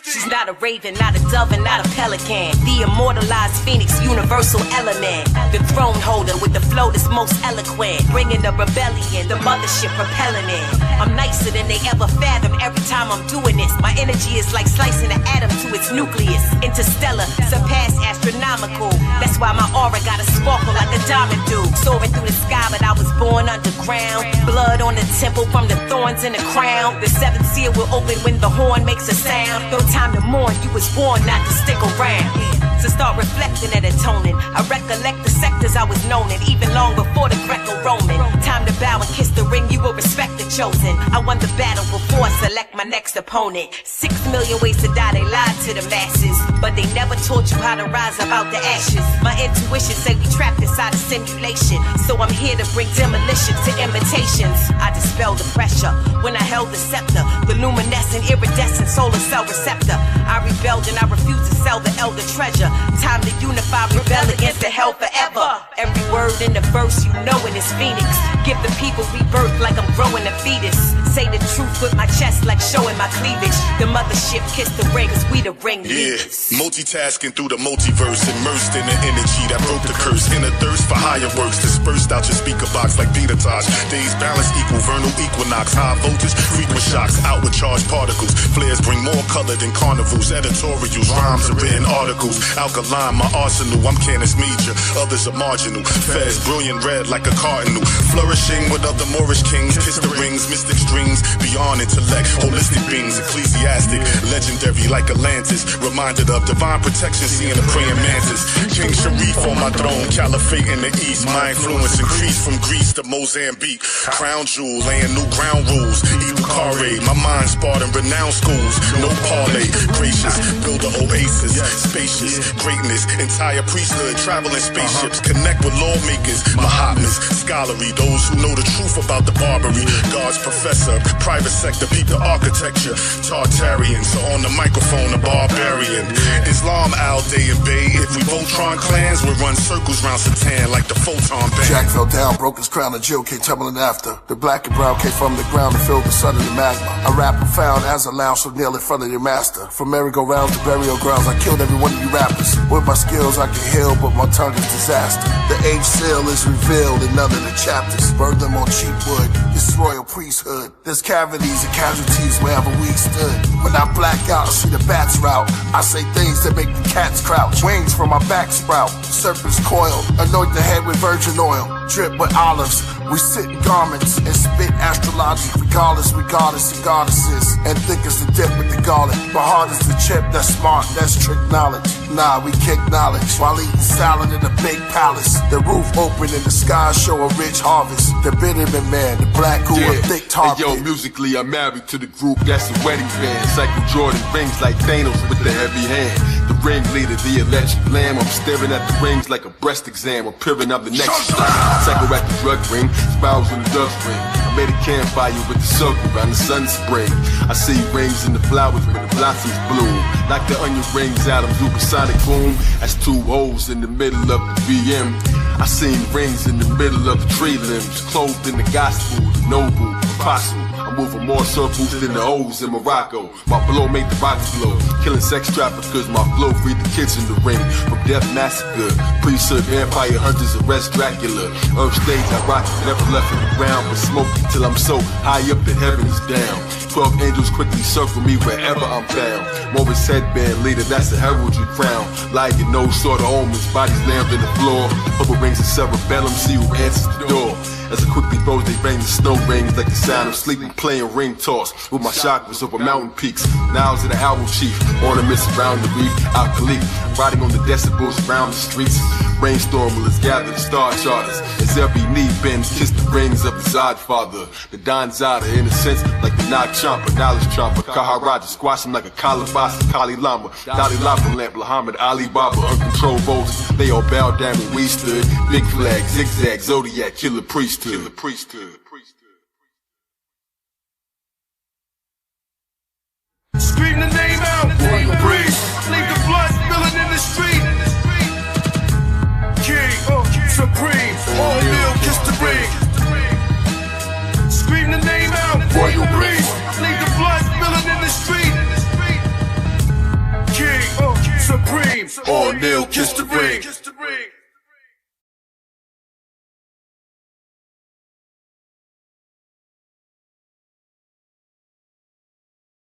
She's not a raven, not a dove, and not a pelican. The immortalized phoenix, universal element. The throne holder with the flow that's most eloquent. Bringing the rebellion, the mothership propelling it. I'm nicer than they ever fathom every time I'm doing this. My energy is like slicing an atom to its nucleus. Interstellar, surpass astronomical. That's why my aura got a sparkle like a diamond do. Soaring through the sky, but I was born underground. Blood on the temple from the thorns in the crown. The seventh seal will open when the horn makes a sound. No time to mourn, you was born not to stick around. So start reflecting and atoning. I recollect the sectors I was known in, even long before the Greco-Roman. Time to bow and kiss the ring, you will respect the chosen. I won the battle before I select my next opponent. 6 million ways to die, they lied to the masses, but they never taught you how to rise about the ashes. My intuition say we trapped inside a simulation, so I'm here to bring demolition to imitations. I dispel the pressure when I held the scepter, the luminescent, iridescent solar cell receptor. I rebelled and I refused to sell the elder treasure. Time to unify, rebel against the hell forever. Every word in the verse you know it is Phoenix. Give the people rebirth like I'm growing a fetus. Say the truth with my chest like showing my cleavage. The mothership kiss the ring, cause we the ring leaders. Multitasking through the multiverse, immersed in the energy that broke the curse. In a thirst for higher works, dispersed out your speaker box like Peter Tosh. Days balance equal vernal equinox. High voltage, frequent shocks, outward charged particles. Flares bring more color than carnivals. Editorials, rhymes and written articles. Alkaline, my arsenal, I'm Canis Major. Others are marginal. Fez, brilliant red like a cardinal. Flourishing with other Moorish kings. Kiss the rings, mystic strings. Beyond intellect, holistic beings. Ecclesiastic, legendary like Atlantis. Reminded of divine protection, seeing the praying mantis. King Sharif on my throne, caliphate in the east. My influence increased from Greece to Mozambique. Crown jewel, laying new ground rules. Equal carre, my mind sparred in renowned schools. No parlay, gracious, build a oasis. Spacious, greatness, entire priesthood, traveling spaceships. Connect with lawmakers, Mahatmas, scholarly, those who know the truth about the Barbary. God's professor, private sector, peep the architecture. Tartarian, so on the microphone, a barbarian. Islam, Al Day and Bay. If we Voltron clans, we run circles round Satan like the photon band. Jack fell down, broke his crown, and Jill came tumbling after. The black and brown came from the ground and filled the sun in the magma. A rap profound as a lounge so nail in front of your master. From merry-go-rounds to burial grounds, I killed every one of you rappers. With my skills I can heal, but my tongue is disaster. The age seal is revealed in none of the chapters. Burn them on cheap wood, this is Royal Priesthood. There's cavities and casualties wherever we stood. When I black out, I see the bats route. I say things that make the cats crouch. Wings from my back sprout, serpents coil. Anoint the head with virgin oil, drip with olives. We sit in garments and spit astrology. Regardless, we goddess and goddesses. And thick as the dip with the garlic. But hard as the chip, that's smart, that's trick knowledge. Nah, we kick knowledge while eating salad in a big palace. The roof open and the sky show a rich harvest. The Bitterman man, the black who a thick target. Hey, yo, musically I'm married to the group, that's a wedding band. Cycle Jordan rings like Thanos with the heavy hand. The ringleader, the electric lamb. I'm staring at the rings like a breast exam. I'm peering up the next cycle at the drug ring, spirals in the dust ring. I made a campfire with the circle around the sun spring. I see rings in the flowers when the blossoms bloom. Like the onion rings out of supersonic boom. That's two holes in the middle of the VM. I seen rings in the middle of the tree limbs. Clothed in the gospel, the noble, apostle. I'm moving more circles than the O's in Morocco. My blow made the rocks blow. Killing sex traffickers, my flow freed the kids in the ring. From death massacre, priesthood, vampire hunters, arrest Dracula. Earth stage, I rock it, never left in the ground. But smoke till I'm so high up that heaven is down. 12 angels quickly circle me wherever I'm found. Morris headband leader, that's a heraldry crown. Like your nose sort of omens, bodies lammed in the floor. Purple rings of cerebellum, see who answers the door. As it quickly throws, they bang the snow rings like the sound of sleeping, playing ring toss with my chakras over mountain peaks. Now's in the owl chief, ornaments around the reef, Alchemy, riding on the decibels around the streets. Brainstorm will gather the star charters as every knee bends, kiss the rings of the Zod father. The Don Zada, in a sense, like the Nog Chomper, knowledge chomper, Kaharaja, squash him like a Kalabasa, Kali Lama, Dalai Lama lamp, Muhammad Ali Baba, uncontrolled voters. They all bowed down when we stood. Big flag, zigzag, Zodiac, Killah Priest. Killah Priesthood. Scream the name out, Royal Priest. Leave the blood spilling in the street. King, supreme, all meal, kiss the ring. Scream the name out, Royal Priest. Leave the blood spilling in the street. King, supreme, all meal, kiss the ring.